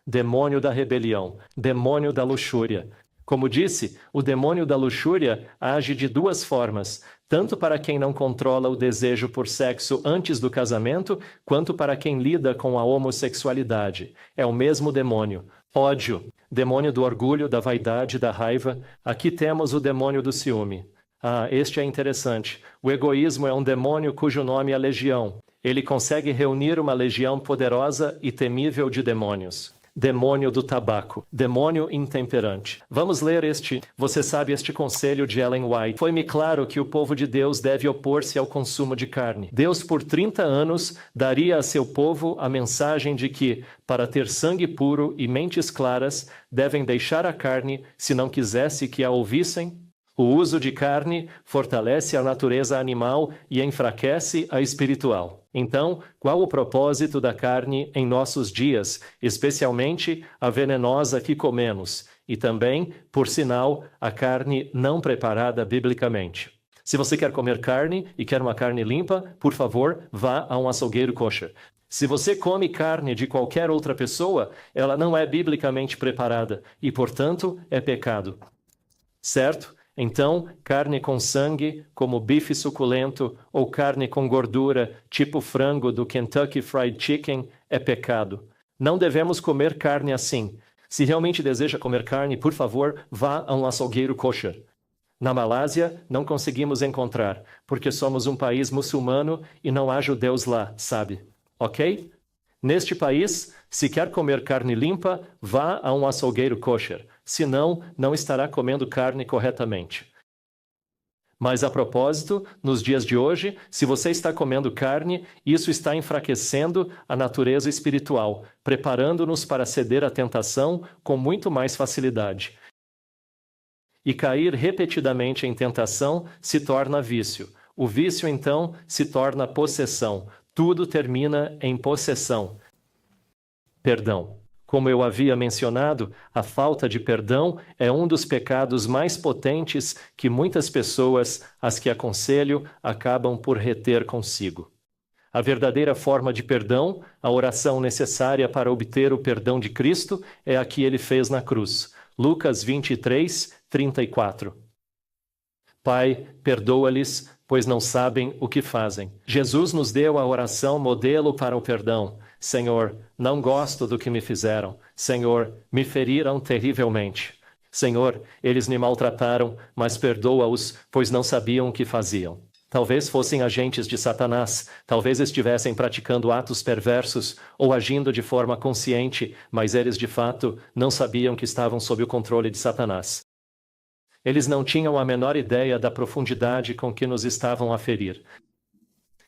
Demônio da rebelião, demônio da luxúria. Como disse, o demônio da luxúria age de duas formas, tanto para quem não controla o desejo por sexo antes do casamento, quanto para quem lida com a homossexualidade. É o mesmo demônio. Ódio, demônio do orgulho, da vaidade, da raiva. Aqui temos o demônio do ciúme. Este é interessante. O egoísmo é um demônio cujo nome é legião. Ele consegue reunir uma legião poderosa e temível de demônios. Demônio do tabaco. Demônio intemperante. Vamos ler você sabe, este conselho de Ellen White. Foi-me claro que o povo de Deus deve opor-se ao consumo de carne. Deus, por 30 anos, daria a seu povo a mensagem de que, para ter sangue puro e mentes claras, devem deixar a carne, se não quisesse que a ouvissem. O uso de carne fortalece a natureza animal e enfraquece a espiritual. Então, qual o propósito da carne em nossos dias, especialmente a venenosa que comemos, e também, por sinal, a carne não preparada biblicamente? Se você quer comer carne e quer uma carne limpa, por favor, vá a um açougueiro kosher. Se você come carne de qualquer outra pessoa, ela não é biblicamente preparada e, portanto, é pecado. Certo? Então, carne com sangue, como bife suculento, ou carne com gordura, tipo frango do Kentucky Fried Chicken, é pecado. Não devemos comer carne assim. Se realmente deseja comer carne, por favor, vá a um açougueiro kosher. Na Malásia, não conseguimos encontrar, porque somos um país muçulmano e não há judeus lá, sabe? Ok? Neste país, se quer comer carne limpa, vá a um açougueiro kosher. Senão, não estará comendo carne corretamente. Mas a propósito, nos dias de hoje, se você está comendo carne, isso está enfraquecendo a natureza espiritual, preparando-nos para ceder à tentação com muito mais facilidade. E cair repetidamente em tentação se torna vício. O vício, então, se torna possessão. Tudo termina em possessão. Perdão. Como eu havia mencionado, a falta de perdão é um dos pecados mais potentes que muitas pessoas, as que aconselho, acabam por reter consigo. A verdadeira forma de perdão, a oração necessária para obter o perdão de Cristo, é a que ele fez na cruz. Lucas 23, 34. Pai, perdoa-lhes, pois não sabem o que fazem. Jesus nos deu a oração modelo para o perdão. Senhor, não gosto do que me fizeram. Senhor, me feriram terrivelmente. Senhor, eles me maltrataram, mas perdoa-os, pois não sabiam o que faziam. Talvez fossem agentes de Satanás, talvez estivessem praticando atos perversos ou agindo de forma consciente, mas eles de fato não sabiam que estavam sob o controle de Satanás. Eles não tinham a menor ideia da profundidade com que nos estavam a ferir.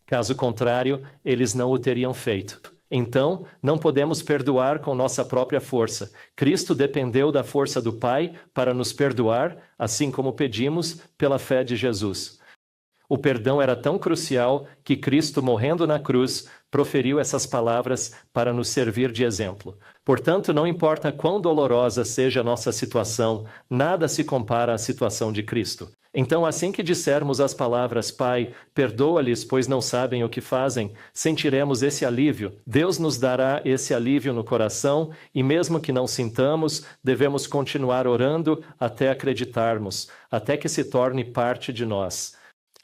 Caso contrário, eles não o teriam feito. Então, não podemos perdoar com nossa própria força. Cristo dependeu da força do Pai para nos perdoar, assim como pedimos, pela fé de Jesus. O perdão era tão crucial que Cristo, morrendo na cruz, proferiu essas palavras para nos servir de exemplo. Portanto, não importa quão dolorosa seja a nossa situação, nada se compara à situação de Cristo. Então, assim que dissermos as palavras, Pai, perdoa-lhes, pois não sabem o que fazem, sentiremos esse alívio. Deus nos dará esse alívio no coração e, mesmo que não sintamos, devemos continuar orando até acreditarmos, até que se torne parte de nós.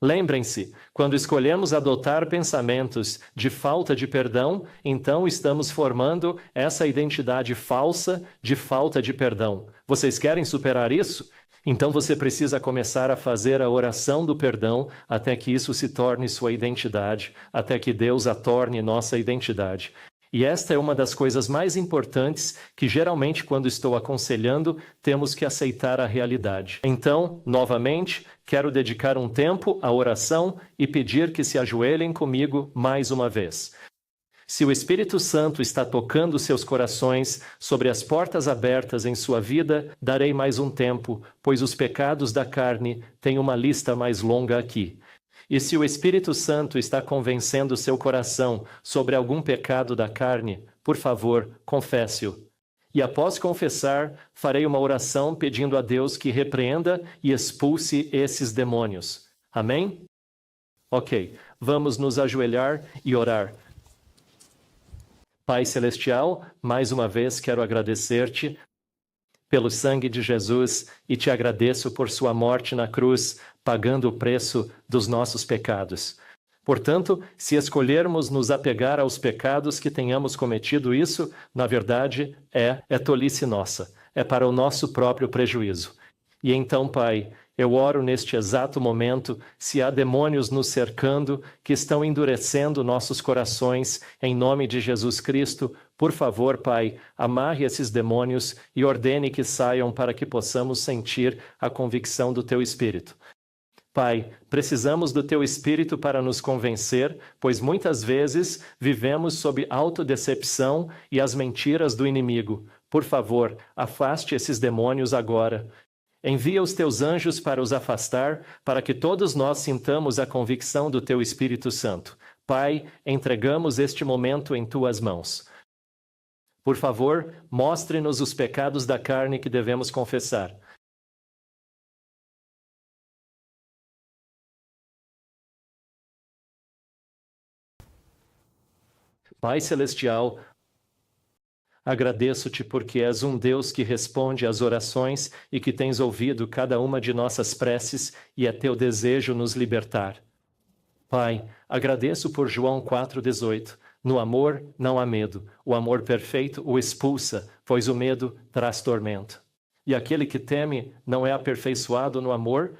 Lembrem-se, quando escolhemos adotar pensamentos de falta de perdão, então estamos formando essa identidade falsa de falta de perdão. Vocês querem superar isso? Então você precisa começar a fazer a oração do perdão até que isso se torne sua identidade, até que Deus a torne nossa identidade. E esta é uma das coisas mais importantes que geralmente quando estou aconselhando, temos que aceitar a realidade. Então, novamente, quero dedicar um tempo à oração e pedir que se ajoelhem comigo mais uma vez. Se o Espírito Santo está tocando seus corações sobre as portas abertas em sua vida, darei mais um tempo, pois os pecados da carne têm uma lista mais longa aqui. E se o Espírito Santo está convencendo seu coração sobre algum pecado da carne, por favor, confesse-o. E após confessar, farei uma oração pedindo a Deus que repreenda e expulse esses demônios. Amém? Ok, vamos nos ajoelhar e orar. Pai Celestial, mais uma vez quero agradecer-te pelo sangue de Jesus e te agradeço por sua morte na cruz, pagando o preço dos nossos pecados. Portanto, se escolhermos nos apegar aos pecados que tenhamos cometido, isso, na verdade, é tolice nossa, é para o nosso próprio prejuízo. E então, Pai, eu oro neste exato momento, se há demônios nos cercando, que estão endurecendo nossos corações, em nome de Jesus Cristo, por favor, Pai, amarre esses demônios e ordene que saiam para que possamos sentir a convicção do Teu Espírito. Pai, precisamos do Teu Espírito para nos convencer, pois muitas vezes vivemos sob autodecepção e as mentiras do inimigo. Por favor, afaste esses demônios agora. Envia os Teus anjos para os afastar, para que todos nós sintamos a convicção do Teu Espírito Santo. Pai, entregamos este momento em Tuas mãos. Por favor, mostre-nos os pecados da carne que devemos confessar. Pai Celestial, agradeço-te porque és um Deus que responde às orações e que tens ouvido cada uma de nossas preces e é teu desejo nos libertar. Pai, agradeço por João 4,18. No amor não há medo. O amor perfeito o expulsa, pois o medo traz tormento. E aquele que teme não é aperfeiçoado no amor.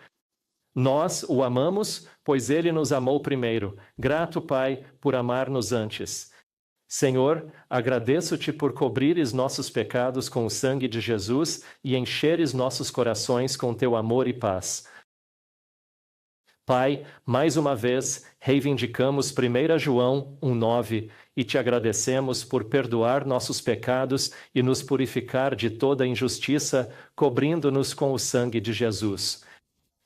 Nós o amamos, pois ele nos amou primeiro. Grato, Pai, por amar-nos antes. Senhor, agradeço-te por cobrires nossos pecados com o sangue de Jesus e encheres nossos corações com teu amor e paz. Pai, mais uma vez, reivindicamos 1 João 1,9 e te agradecemos por perdoar nossos pecados e nos purificar de toda injustiça, cobrindo-nos com o sangue de Jesus.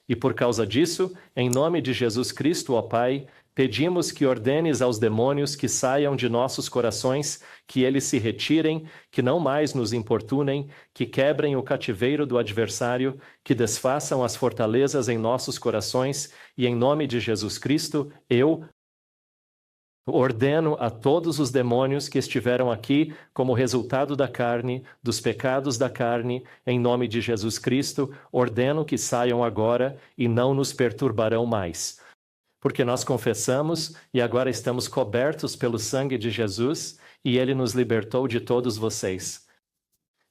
E por causa disso, em nome de Jesus Cristo, ó Pai, pedimos que ordenes aos demônios que saiam de nossos corações, que eles se retirem, que não mais nos importunem, que quebrem o cativeiro do adversário, que desfaçam as fortalezas em nossos corações, e em nome de Jesus Cristo, eu ordeno a todos os demônios que estiveram aqui como resultado da carne, dos pecados da carne, em nome de Jesus Cristo, ordeno que saiam agora e não nos perturbarão mais. Porque nós confessamos e agora estamos cobertos pelo sangue de Jesus e Ele nos libertou de todos vocês.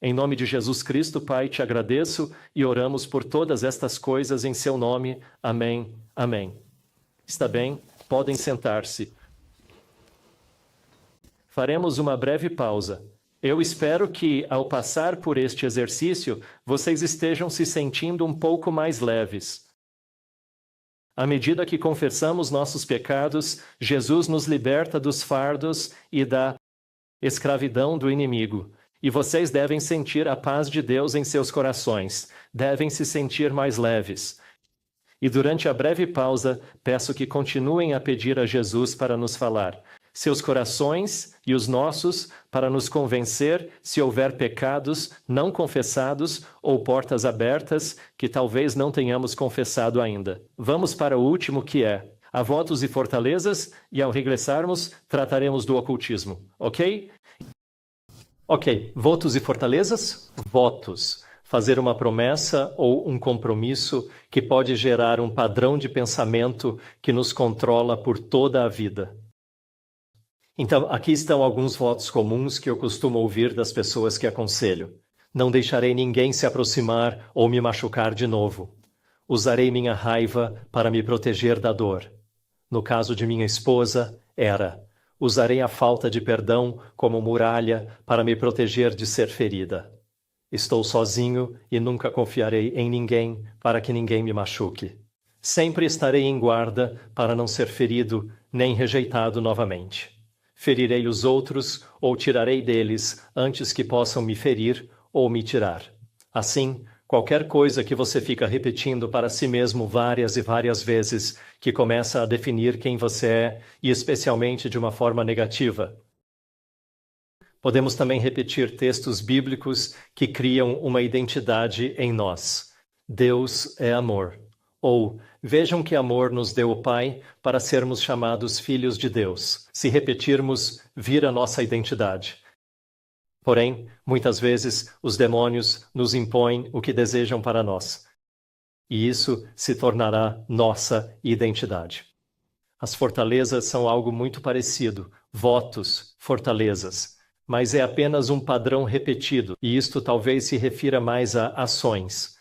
Em nome de Jesus Cristo, Pai, te agradeço e oramos por todas estas coisas em seu nome. Amém. Amém. Está bem? Podem sentar-se. Faremos uma breve pausa. Eu espero que, ao passar por este exercício, vocês estejam se sentindo um pouco mais leves. À medida que confessamos nossos pecados, Jesus nos liberta dos fardos e da escravidão do inimigo. E vocês devem sentir a paz de Deus em seus corações. Devem se sentir mais leves. E durante a breve pausa, peço que continuem a pedir a Jesus para nos falar. Seus corações e os nossos, para nos convencer se houver pecados não confessados ou portas abertas que talvez não tenhamos confessado ainda. Vamos para o último, que é: há votos e fortalezas, e ao regressarmos, trataremos do ocultismo, ok? Ok, votos e fortalezas? Votos. Fazer uma promessa ou um compromisso que pode gerar um padrão de pensamento que nos controla por toda a vida. Então, aqui estão alguns votos comuns que eu costumo ouvir das pessoas que aconselho. Não deixarei ninguém se aproximar ou me machucar de novo. Usarei minha raiva para me proteger da dor. No caso de minha esposa, era: usarei a falta de perdão como muralha para me proteger de ser ferida. Estou sozinho e nunca confiarei em ninguém para que ninguém me machuque. Sempre estarei em guarda para não ser ferido nem rejeitado novamente. Ferirei os outros ou tirarei deles antes que possam me ferir ou me tirar. Assim, qualquer coisa que você fica repetindo para si mesmo várias e várias vezes, que começa a definir quem você é, e especialmente de uma forma negativa. Podemos também repetir textos bíblicos que criam uma identidade em nós. Deus é amor. Ou, vejam que amor nos deu o Pai para sermos chamados filhos de Deus. Se repetirmos, vira nossa identidade. Porém, muitas vezes, os demônios nos impõem o que desejam para nós. E isso se tornará nossa identidade. As fortalezas são algo muito parecido. Votos, fortalezas. Mas é apenas um padrão repetido, e isto talvez se refira mais a ações.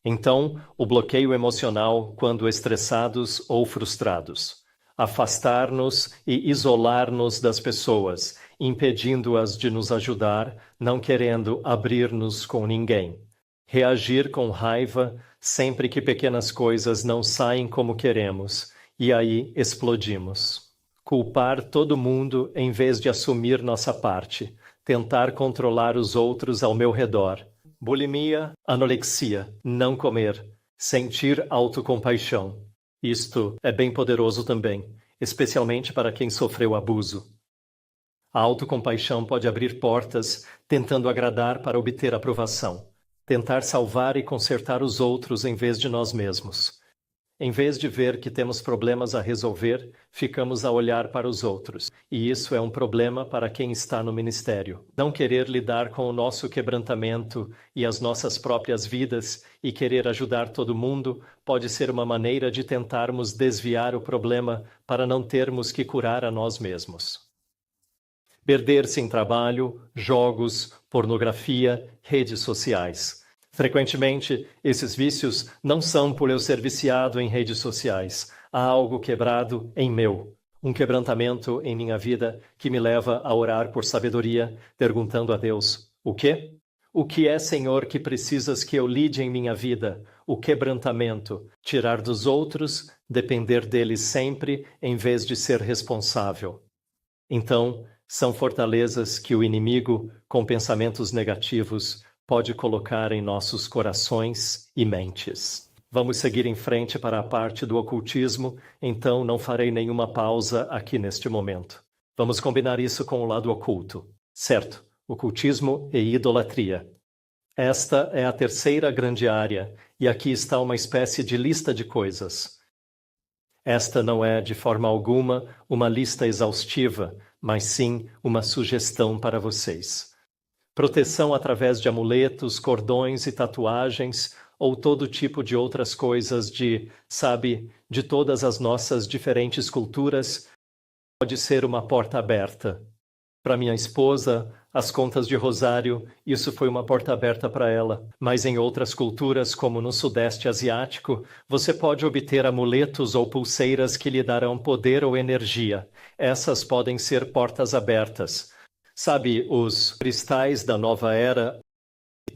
Então, o bloqueio emocional quando estressados ou frustrados. Afastar-nos e isolar-nos das pessoas, impedindo-as de nos ajudar, não querendo abrir-nos com ninguém. Reagir com raiva sempre que pequenas coisas não saem como queremos, e aí explodimos. Culpar todo mundo em vez de assumir nossa parte. Tentar controlar os outros ao meu redor. Bulimia, anorexia, não comer, sentir autocompaixão. Isto é bem poderoso também, especialmente para quem sofreu abuso. A autocompaixão pode abrir portas, tentando agradar para obter aprovação. Tentar salvar e consertar os outros em vez de nós mesmos. Em vez de ver que temos problemas a resolver, ficamos a olhar para os outros. E isso é um problema para quem está no ministério. Não querer lidar com o nosso quebrantamento e as nossas próprias vidas e querer ajudar todo mundo pode ser uma maneira de tentarmos desviar o problema para não termos que curar a nós mesmos. Perder-se em trabalho, jogos, pornografia, redes sociais. Frequentemente, esses vícios não são por eu ser viciado em redes sociais. Há algo quebrado em um quebrantamento em minha vida que me leva a orar por sabedoria, perguntando a Deus: o quê? O que é, Senhor, que precisas que eu lide em minha vida? O quebrantamento, tirar dos outros, depender deles sempre em vez de ser responsável. Então, são fortalezas que o inimigo, com pensamentos negativos, pode colocar em nossos corações e mentes. Vamos seguir em frente para a parte do ocultismo, então não farei nenhuma pausa aqui neste momento. Vamos combinar isso com o lado oculto. Certo, ocultismo e idolatria. Esta é a terceira grande área, e aqui está uma espécie de lista de coisas. Esta não é, de forma alguma, uma lista exaustiva, mas sim uma sugestão para vocês. Proteção através de amuletos, cordões e tatuagens, ou todo tipo de outras coisas de todas as nossas diferentes culturas, pode ser uma porta aberta. Para minha esposa, as contas de rosário, isso foi uma porta aberta para ela. Mas em outras culturas, como no Sudeste Asiático, você pode obter amuletos ou pulseiras que lhe darão poder ou energia. Essas podem ser portas abertas. Os cristais da nova era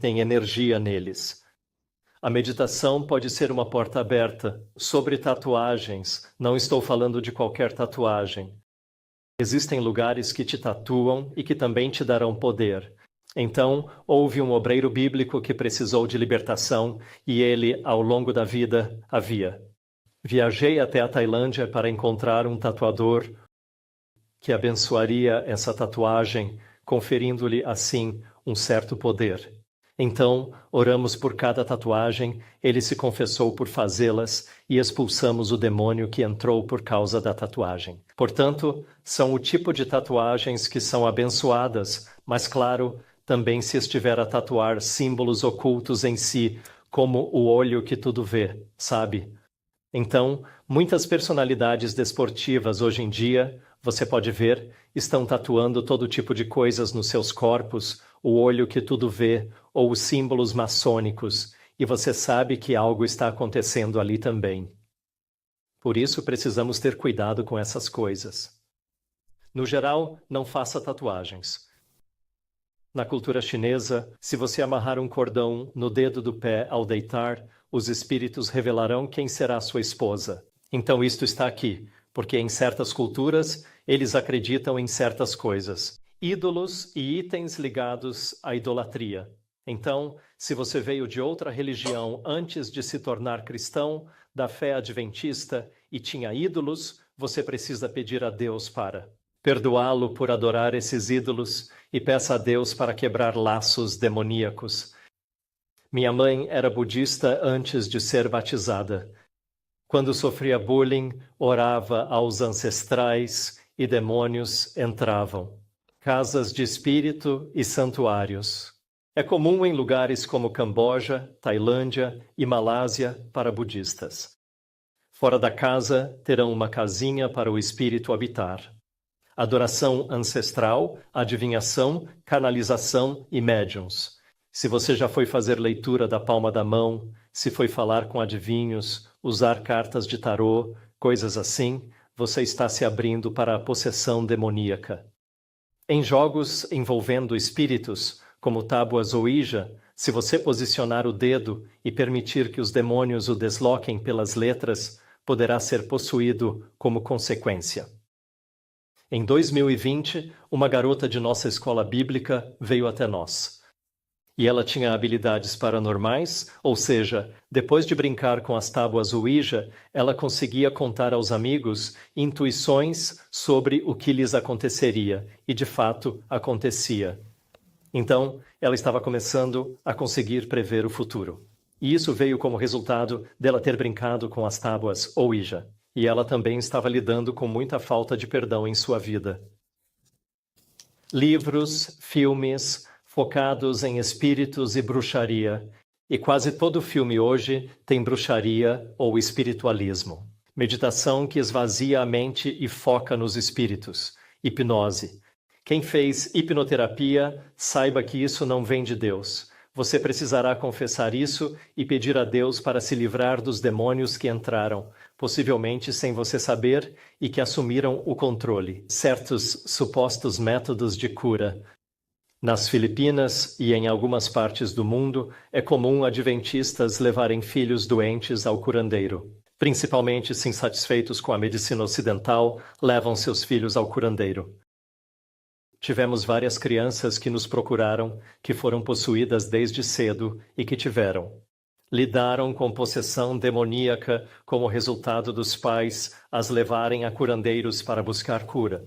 têm energia neles. A meditação pode ser uma porta aberta. Sobre tatuagens, não estou falando de qualquer tatuagem. Existem lugares que te tatuam e que também te darão poder. Então, houve um obreiro bíblico que precisou de libertação e ele, ao longo da vida, havia. Viajei até a Tailândia para encontrar um tatuador que abençoaria essa tatuagem, conferindo-lhe, assim, um certo poder. Então, oramos por cada tatuagem, ele se confessou por fazê-las e expulsamos o demônio que entrou por causa da tatuagem. Portanto, são o tipo de tatuagens que são abençoadas, mas claro, também se estiver a tatuar símbolos ocultos em si, como o olho que tudo vê, Então, muitas personalidades desportivas hoje em dia, você pode ver, estão tatuando todo tipo de coisas nos seus corpos, o olho que tudo vê, ou os símbolos maçônicos, e você sabe que algo está acontecendo ali também. Por isso precisamos ter cuidado com essas coisas. No geral, não faça tatuagens. Na cultura chinesa, se você amarrar um cordão no dedo do pé ao deitar, os espíritos revelarão quem será sua esposa. Então isto está aqui, porque em certas culturas, eles acreditam em certas coisas. Ídolos e itens ligados à idolatria. Então, se você veio de outra religião antes de se tornar cristão, da fé adventista, e tinha ídolos, você precisa pedir a Deus para perdoá-lo por adorar esses ídolos e peça a Deus para quebrar laços demoníacos. Minha mãe era budista antes de ser batizada. Quando sofria bullying, orava aos ancestrais e demônios entravam. Casas de espírito e santuários. É comum em lugares como Camboja, Tailândia e Malásia para budistas. Fora da casa, terão uma casinha para o espírito habitar. Adoração ancestral, adivinhação, canalização e médiuns. Se você já foi fazer leitura da palma da mão, se foi falar com adivinhos, usar cartas de tarô, coisas assim, você está se abrindo para a possessão demoníaca. Em jogos envolvendo espíritos, como tábuas Ouija, se você posicionar o dedo e permitir que os demônios o desloquem pelas letras, poderá ser possuído como consequência. Em 2020, uma garota de nossa escola bíblica veio até nós. E ela tinha habilidades paranormais, ou seja, depois de brincar com as tábuas Ouija, ela conseguia contar aos amigos intuições sobre o que lhes aconteceria, e de fato acontecia. Então, ela estava começando a conseguir prever o futuro. E isso veio como resultado dela ter brincado com as tábuas Ouija. E ela também estava lidando com muita falta de perdão em sua vida. Livros, filmes focados em espíritos e bruxaria. E quase todo filme hoje tem bruxaria ou espiritualismo. Meditação que esvazia a mente e foca nos espíritos. Hipnose. Quem fez hipnoterapia, saiba que isso não vem de Deus. Você precisará confessar isso e pedir a Deus para se livrar dos demônios que entraram, possivelmente sem você saber, e que assumiram o controle. Certos supostos métodos de cura. Nas Filipinas e em algumas partes do mundo, é comum adventistas levarem filhos doentes ao curandeiro. principalmente se insatisfeitos com a medicina ocidental, levam seus filhos ao curandeiro. Tivemos várias crianças que nos procuraram, que foram possuídas desde cedo e que lidaram com possessão demoníaca como resultado dos pais as levarem a curandeiros para buscar cura.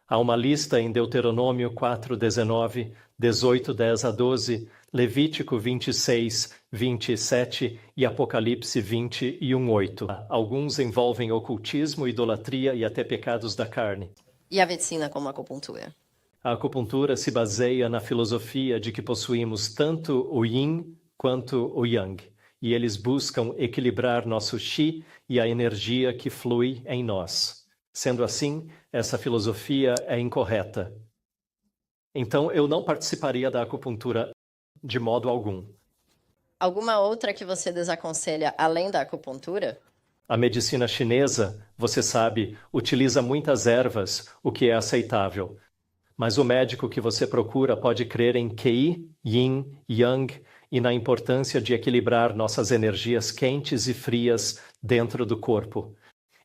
Há uma lista em Deuteronômio 4:19, 18:10 a 12, Levítico 26, 27 e Apocalipse 21:8. Alguns envolvem ocultismo, idolatria e até pecados da carne. E a medicina como a acupuntura? A acupuntura se baseia na filosofia de que possuímos tanto o Yin quanto o Yang, e eles buscam equilibrar nosso Qi e a energia que flui em nós. Sendo assim, essa filosofia é incorreta. Então, eu não participaria da acupuntura de modo algum. Alguma outra que você desaconselha além da acupuntura? A medicina chinesa, você sabe, utiliza muitas ervas, o que é aceitável. Mas o médico que você procura pode crer em Qi, Yin, Yang e na importância de equilibrar nossas energias quentes e frias dentro do corpo.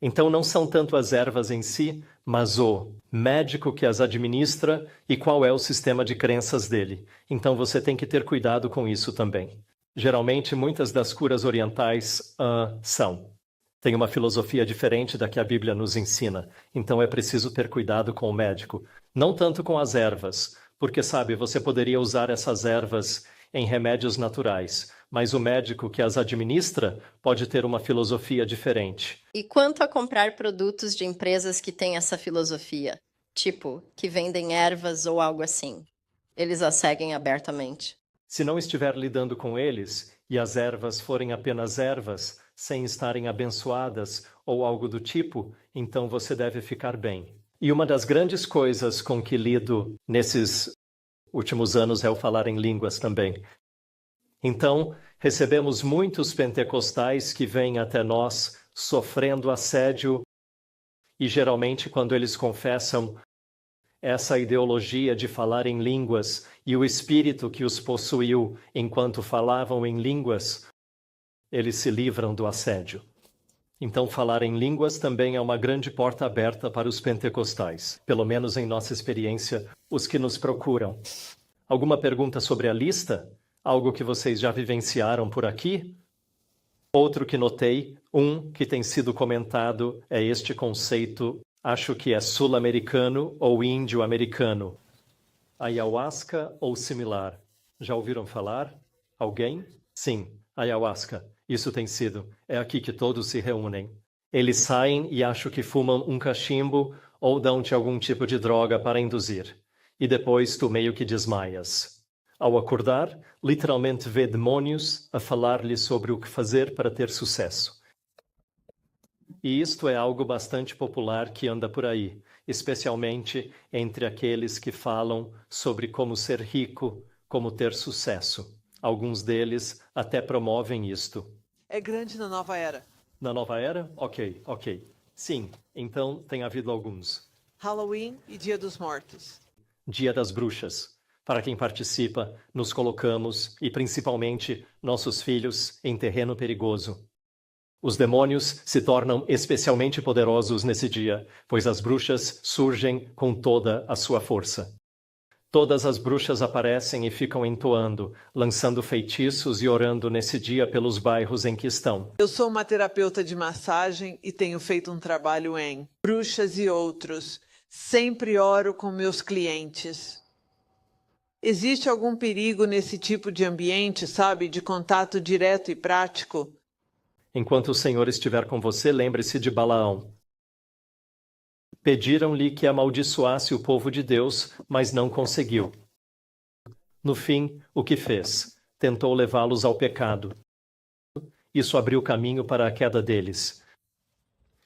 Então não são tanto as ervas em si, mas o médico que as administra e qual é o sistema de crenças dele. Então você tem que ter cuidado com isso também. Geralmente, muitas das curas orientais têm uma filosofia diferente da que a Bíblia nos ensina. Então é preciso ter cuidado com o médico. Não tanto com as ervas, porque, sabe, você poderia usar essas ervas em remédios naturais, mas o médico que as administra pode ter uma filosofia diferente. E quanto a comprar produtos de empresas que têm essa filosofia? Tipo, que vendem ervas ou algo assim? Eles a seguem abertamente. Se não estiver lidando com eles, e as ervas forem apenas ervas, sem estarem abençoadas ou algo do tipo, então você deve ficar bem. E uma das grandes coisas com que lido nesses últimos anos é o falar em línguas também. Então, recebemos muitos pentecostais que vêm até nós sofrendo assédio e geralmente quando eles confessam essa ideologia de falar em línguas e o espírito que os possuiu enquanto falavam em línguas, eles se livram do assédio. Então, falar em línguas também é uma grande porta aberta para os pentecostais, pelo menos em nossa experiência, os que nos procuram. Alguma pergunta sobre a lista? Algo que vocês já vivenciaram por aqui? Outro que notei, que tem sido comentado, é este conceito, acho que é sul-americano ou índio-americano. Ayahuasca ou similar. Já ouviram falar? Alguém? Sim, ayahuasca. Isso tem sido. É aqui que todos se reúnem. Eles saem e acho que fumam um cachimbo ou dão-te algum tipo de droga para induzir. E depois tu meio que desmaias. Ao acordar, literalmente vê demônios a falar-lhe sobre o que fazer para ter sucesso. E isto é algo bastante popular que anda por aí, especialmente entre aqueles que falam sobre como ser rico, como ter sucesso. Alguns deles até promovem isto. É grande na Nova Era. Na Nova Era? Ok. Sim, então tem havido alguns. Halloween e Dia dos Mortos. Dia das Bruxas. Para quem participa, nos colocamos, e principalmente nossos filhos, em terreno perigoso. Os demônios se tornam especialmente poderosos nesse dia, pois as bruxas surgem com toda a sua força. Todas as bruxas aparecem e ficam entoando, lançando feitiços e orando nesse dia pelos bairros em que estão. Eu sou uma terapeuta de massagem e tenho feito um trabalho em bruxas e outros. Sempre oro com meus clientes. Existe algum perigo nesse tipo de ambiente, sabe, de contato direto e prático? Enquanto o Senhor estiver com você, lembre-se de Balaão. Pediram-lhe que amaldiçoasse o povo de Deus, mas não conseguiu. No fim, o que fez? Tentou levá-los ao pecado. Isso abriu caminho para a queda deles.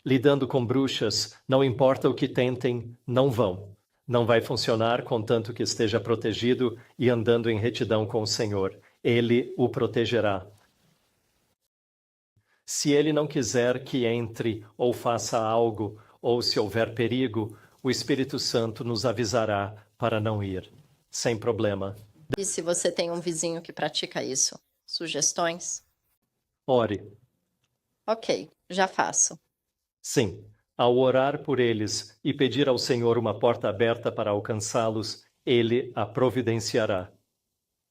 Lidando com bruxas, não importa o que tentem, não vão. Não vai funcionar contanto que esteja protegido e andando em retidão com o Senhor. Ele o protegerá. Se ele não quiser que entre ou faça algo, ou se houver perigo, o Espírito Santo nos avisará para não ir. Sem problema. E se você tem um vizinho que pratica isso? Sugestões? Ore. Ok, já faço. Sim, ao orar por eles e pedir ao Senhor uma porta aberta para alcançá-los, Ele a providenciará.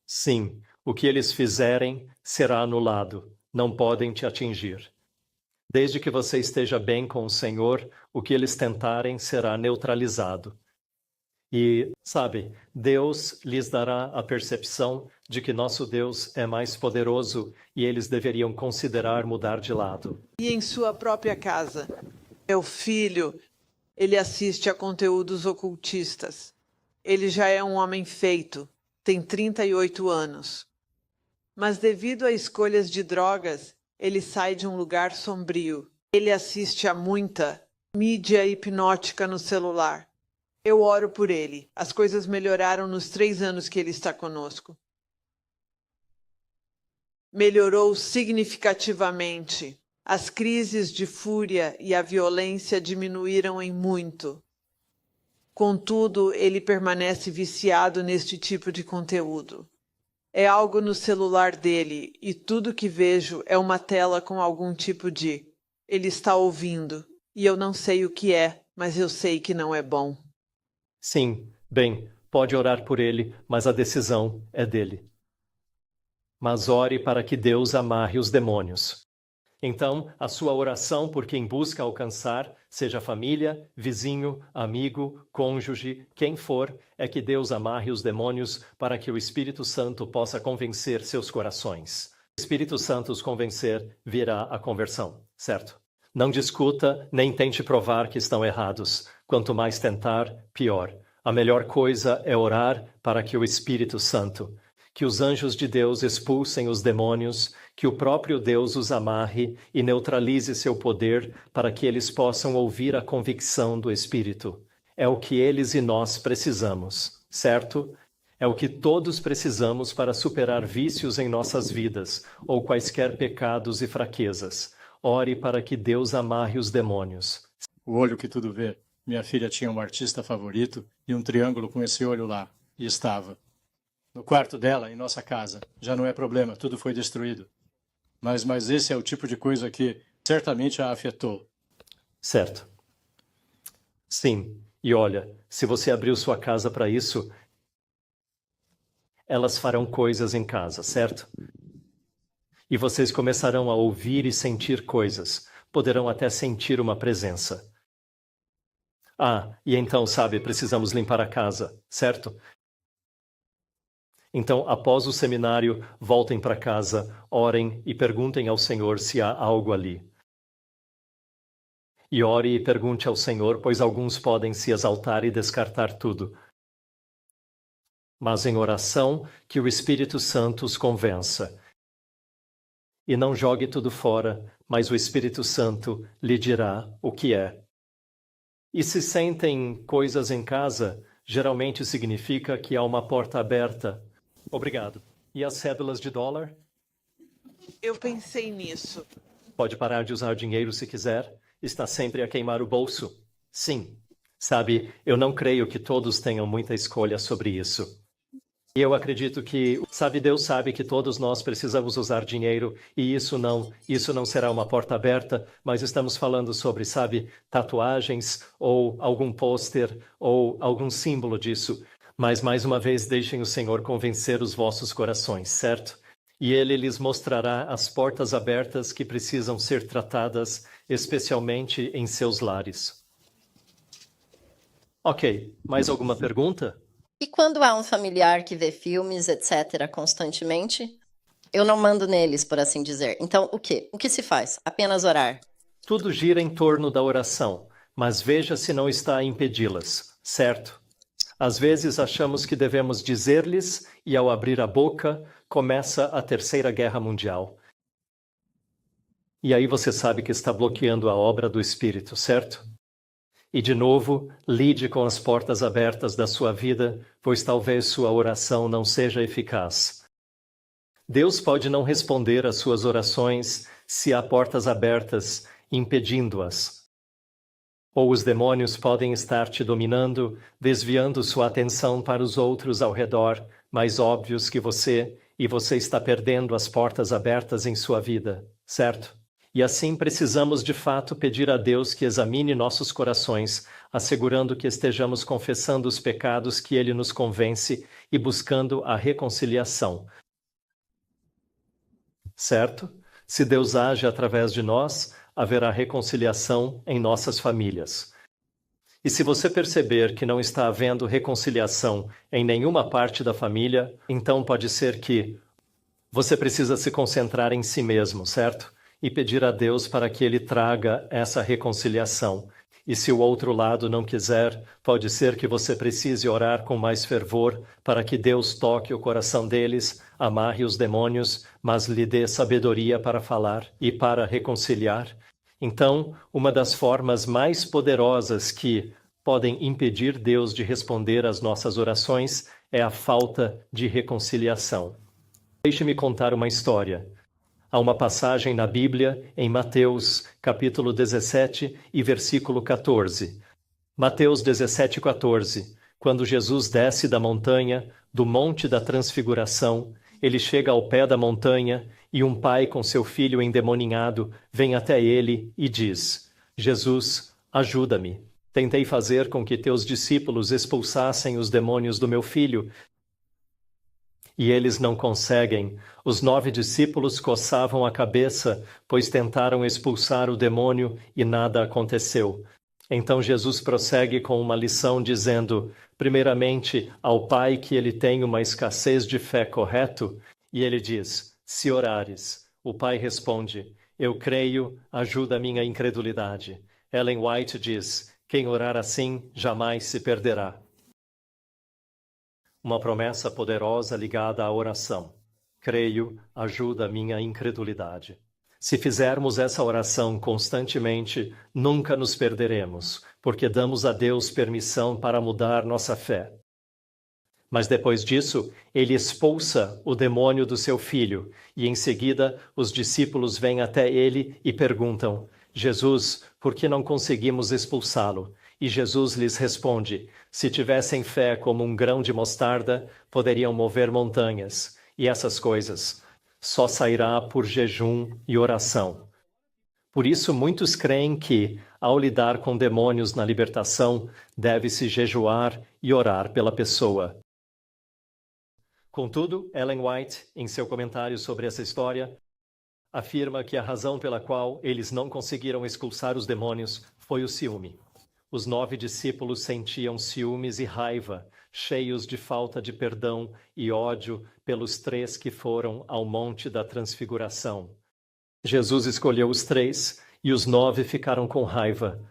Sim, o que eles fizerem será anulado, não podem te atingir. Desde que você esteja bem com o Senhor, o que eles tentarem será neutralizado. E, sabe, Deus lhes dará a percepção de que nosso Deus é mais poderoso e eles deveriam considerar mudar de lado. E em sua própria casa. Meu filho, ele assiste a conteúdos ocultistas. Ele já é um homem feito, tem 38 anos. Mas devido a escolhas de drogas, ele sai de um lugar sombrio. Ele assiste a muita mídia hipnótica no celular. Eu oro por ele. As coisas melhoraram nos 3 anos que ele está conosco. Melhorou significativamente. As crises de fúria e a violência diminuíram em muito. Contudo, ele permanece viciado neste tipo de conteúdo. É algo no celular dele e tudo que vejo é uma tela com algum tipo de... Ele está ouvindo e eu não sei o que é, mas eu sei que não é bom. Sim, bem, pode orar por ele, mas a decisão é dele. Mas ore para que Deus amarre os demônios. Então, a sua oração por quem busca alcançar, seja família, vizinho, amigo, cônjuge, quem for, é que Deus amarre os demônios para que o Espírito Santo possa convencer seus corações. O Espírito Santo os convencer, virá a conversão, certo? Não discuta, nem tente provar que estão errados. Quanto mais tentar, pior. A melhor coisa é orar para que o Espírito Santo, que os anjos de Deus expulsem os demônios, que o próprio Deus os amarre e neutralize seu poder para que eles possam ouvir a convicção do Espírito. É o que eles e nós precisamos, certo? É o que todos precisamos para superar vícios em nossas vidas ou quaisquer pecados e fraquezas. Ore para que Deus amarre os demônios. O olho que tudo vê. Minha filha tinha um artista favorito e um triângulo com esse olho lá. E estava no quarto dela, em nossa casa. Já não é problema, tudo foi destruído. Mas esse é o tipo de coisa que certamente a afetou. Certo. Sim, e olha, se você abriu sua casa para isso, elas farão coisas em casa, certo? E vocês começarão a ouvir e sentir coisas. Poderão até sentir uma presença. Ah, e então, sabe, precisamos limpar a casa, certo? Então, após o seminário, voltem para casa, orem e perguntem ao Senhor se há algo ali. E ore e pergunte ao Senhor, pois alguns podem se exaltar e descartar tudo. Mas em oração, que o Espírito Santo os convença. E não jogue tudo fora, mas o Espírito Santo lhe dirá o que é. E se sentem coisas em casa, geralmente significa que há uma porta aberta. Obrigado. E as cédulas de dólar? Eu pensei nisso. Pode parar de usar dinheiro se quiser. Está sempre a queimar o bolso. Sim. Sabe, eu não creio que todos tenham muita escolha sobre isso. E eu acredito que, sabe, Deus sabe que todos nós precisamos usar dinheiro e isso não será uma porta aberta, mas estamos falando sobre, sabe, tatuagens ou algum pôster ou algum símbolo disso. Mas, mais uma vez, deixem o Senhor convencer os vossos corações, certo? E Ele lhes mostrará as portas abertas que precisam ser tratadas, especialmente em seus lares. Ok, mais alguma pergunta? E quando há um familiar que vê filmes, etc., constantemente, eu não mando neles, por assim dizer. Então, o quê? O que se faz? Apenas orar. Tudo gira em torno da oração, mas veja se não está a impedi-las, certo? Às vezes achamos que devemos dizer-lhes, e ao abrir a boca, começa a Terceira Guerra Mundial. E aí você sabe que está bloqueando a obra do Espírito, certo? E de novo, lide com as portas abertas da sua vida, pois talvez sua oração não seja eficaz. Deus pode não responder às suas orações se há portas abertas, impedindo-as. Ou os demônios podem estar te dominando, desviando sua atenção para os outros ao redor, mais óbvios que você, e você está perdendo as portas abertas em sua vida, certo? E assim precisamos de fato pedir a Deus que examine nossos corações, assegurando que estejamos confessando os pecados que Ele nos convence e buscando a reconciliação. Certo? Se Deus age através de nós, haverá reconciliação em nossas famílias. E se você perceber que não está havendo reconciliação em nenhuma parte da família, então pode ser que você precisa se concentrar em si mesmo, certo? E pedir a Deus para que Ele traga essa reconciliação. E se o outro lado não quiser, pode ser que você precise orar com mais fervor para que Deus toque o coração deles, amarre os demônios, mas lhe dê sabedoria para falar e para reconciliar. Então, uma das formas mais poderosas que podem impedir Deus de responder às nossas orações é a falta de reconciliação. Deixe-me contar uma história. Há uma passagem na Bíblia, em Mateus, capítulo 17 e versículo 14. Mateus 17, 14. Quando Jesus desce da montanha, do Monte da Transfiguração, ele chega ao pé da montanha e um pai com seu filho endemoninhado vem até ele e diz: Jesus, ajuda-me. Tentei fazer com que teus discípulos expulsassem os demônios do meu filho, e eles não conseguem. Os 9 discípulos coçavam a cabeça, pois tentaram expulsar o demônio e nada aconteceu. Então Jesus prossegue com uma lição dizendo, primeiramente, ao pai que ele tem uma escassez de fé, correto? E ele diz, se orares. O pai responde, eu creio, ajuda a minha incredulidade. Ellen White diz, quem orar assim jamais se perderá. Uma promessa poderosa ligada à oração. Creio, ajuda a minha incredulidade. Se fizermos essa oração constantemente, nunca nos perderemos, porque damos a Deus permissão para mudar nossa fé. Mas depois disso, ele expulsa o demônio do seu filho, e em seguida os discípulos vêm até ele e perguntam, Jesus, por que não conseguimos expulsá-lo? E Jesus lhes responde, se tivessem fé como um grão de mostarda, poderiam mover montanhas. E essas coisas só sairá por jejum e oração. Por isso, muitos creem que, ao lidar com demônios na libertação, deve-se jejuar e orar pela pessoa. Contudo, Ellen White, em seu comentário sobre essa história, afirma que a razão pela qual eles não conseguiram expulsar os demônios foi o ciúme. Os 9 discípulos sentiam ciúmes e raiva, cheios de falta de perdão e ódio pelos 3 que foram ao Monte da Transfiguração. Jesus escolheu os 3 e os 9 ficaram com raiva.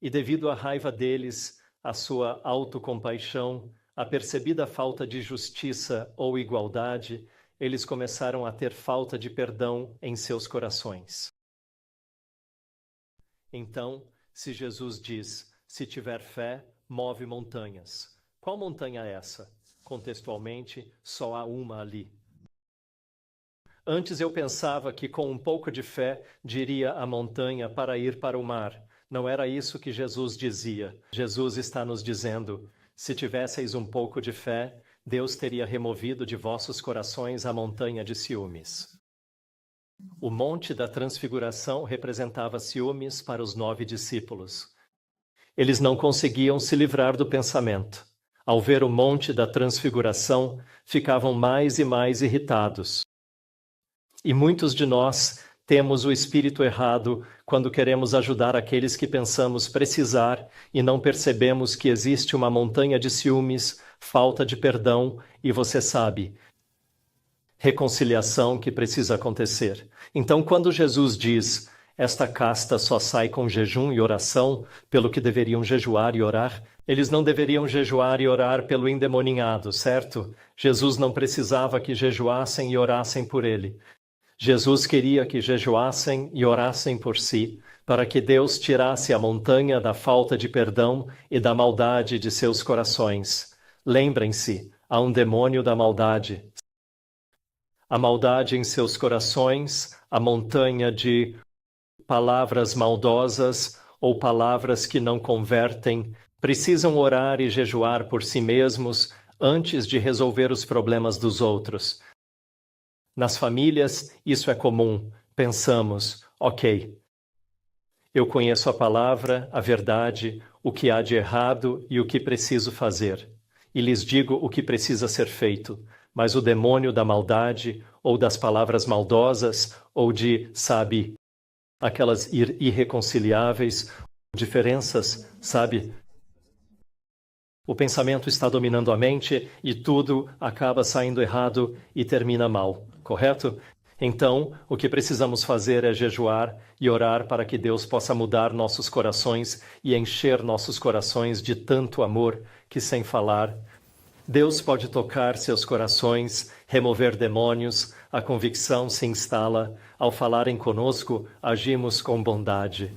E devido à raiva deles, à sua autocompaixão, à percebida falta de justiça ou igualdade, eles começaram a ter falta de perdão em seus corações. Então, se Jesus diz, se tiver fé, move montanhas. Qual montanha é essa? Contextualmente, só há uma ali. Antes eu pensava que com um pouco de fé diria a montanha para ir para o mar. Não era isso que Jesus dizia. Jesus está nos dizendo, se tivesseis um pouco de fé, Deus teria removido de vossos corações a montanha de ciúmes. O Monte da Transfiguração representava ciúmes para os 9 discípulos. Eles não conseguiam se livrar do pensamento. Ao ver o Monte da Transfiguração, ficavam mais e mais irritados. E muitos de nós temos o espírito errado quando queremos ajudar aqueles que pensamos precisar e não percebemos que existe uma montanha de ciúmes, falta de perdão e, você sabe, reconciliação que precisa acontecer. Então, quando Jesus diz, esta casta só sai com jejum e oração, pelo que deveriam jejuar e orar, eles não deveriam jejuar e orar pelo endemoninhado, certo? Jesus não precisava que jejuassem e orassem por ele. Jesus queria que jejuassem e orassem por si, para que Deus tirasse a montanha da falta de perdão e da maldade de seus corações. Lembrem-se, há um demônio da maldade. A maldade em seus corações, a montanha de palavras maldosas ou palavras que não convertem, precisam orar e jejuar por si mesmos antes de resolver os problemas dos outros. Nas famílias, isso é comum. pensamos, ok, eu conheço a palavra, a verdade, o que há de errado e o que preciso fazer. E lhes digo o que precisa ser feito. Mas o demônio da maldade, ou das palavras maldosas, ou de, sabe, aquelas irreconciliáveis diferenças, sabe? O pensamento está dominando a mente e tudo acaba saindo errado e termina mal, correto? Então, o que precisamos fazer é jejuar e orar para que Deus possa mudar nossos corações e encher nossos corações de tanto amor que, sem falar, Deus pode tocar seus corações, remover demônios, a convicção se instala. Ao falarem conosco, agimos com bondade.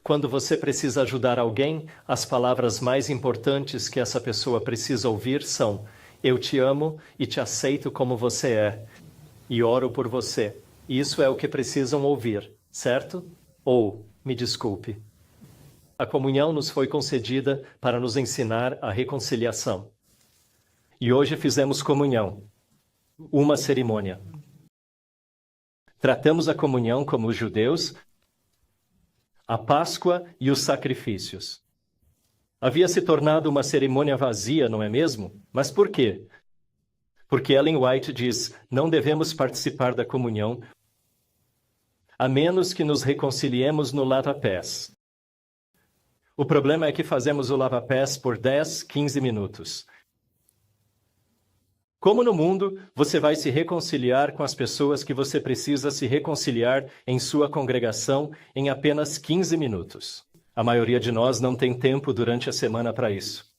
Quando você precisa ajudar alguém, as palavras mais importantes que essa pessoa precisa ouvir são: eu te amo e te aceito como você é, e oro por você. Isso é o que precisam ouvir, certo? Ou, me desculpe. A comunhão nos foi concedida para nos ensinar a reconciliação. E hoje fizemos comunhão, uma cerimônia. Tratamos a comunhão como os judeus, a Páscoa e os sacrifícios. Havia se tornado uma cerimônia vazia, não é mesmo? Mas por quê? Porque Ellen White diz: não devemos participar da comunhão a menos que nos reconciliemos no lava-pés. O problema é que fazemos o lava-pés por 10, 15 minutos. Como no mundo, você vai se reconciliar com as pessoas que você precisa se reconciliar em sua congregação em apenas 15 minutos? A maioria de nós não tem tempo durante a semana para isso.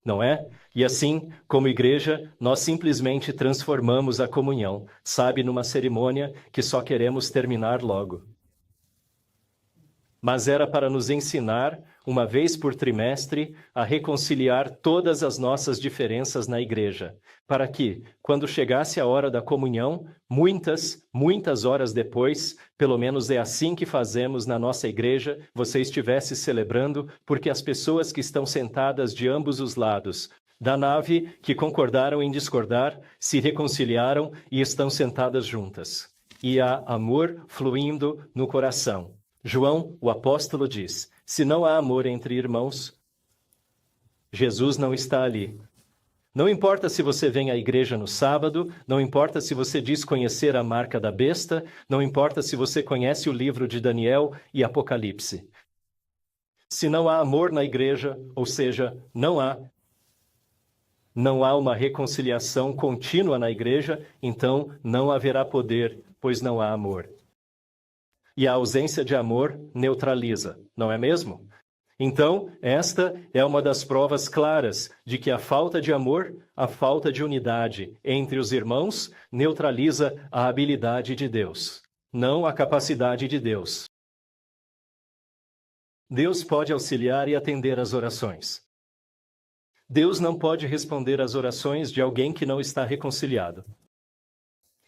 Não é? E assim, como igreja, nós simplesmente transformamos a comunhão, sabe, numa cerimônia que só queremos terminar logo. Mas era para nos ensinar, uma vez por trimestre, a reconciliar todas as nossas diferenças na igreja, para que, quando chegasse a hora da comunhão, muitas horas depois, pelo menos é assim que fazemos na nossa igreja, você estivesse celebrando, porque as pessoas que estão sentadas de ambos os lados da nave, que concordaram em discordar, se reconciliaram e estão sentadas juntas. E há amor fluindo no coração. João, o apóstolo, diz: se não há amor entre irmãos, Jesus não está ali. Não importa se você vem à igreja no sábado, não importa se você diz conhecer a marca da besta, não importa se você conhece o livro de Daniel e Apocalipse. Se não há amor na igreja, ou seja, não há uma reconciliação contínua na igreja, então não haverá poder, pois não há amor. E a ausência de amor neutraliza, não é mesmo? Então, esta é uma das provas claras de que a falta de amor, a falta de unidade entre os irmãos, neutraliza a habilidade de Deus, não a capacidade de Deus. Deus pode auxiliar e atender às orações. Deus não pode responder às orações de alguém que não está reconciliado.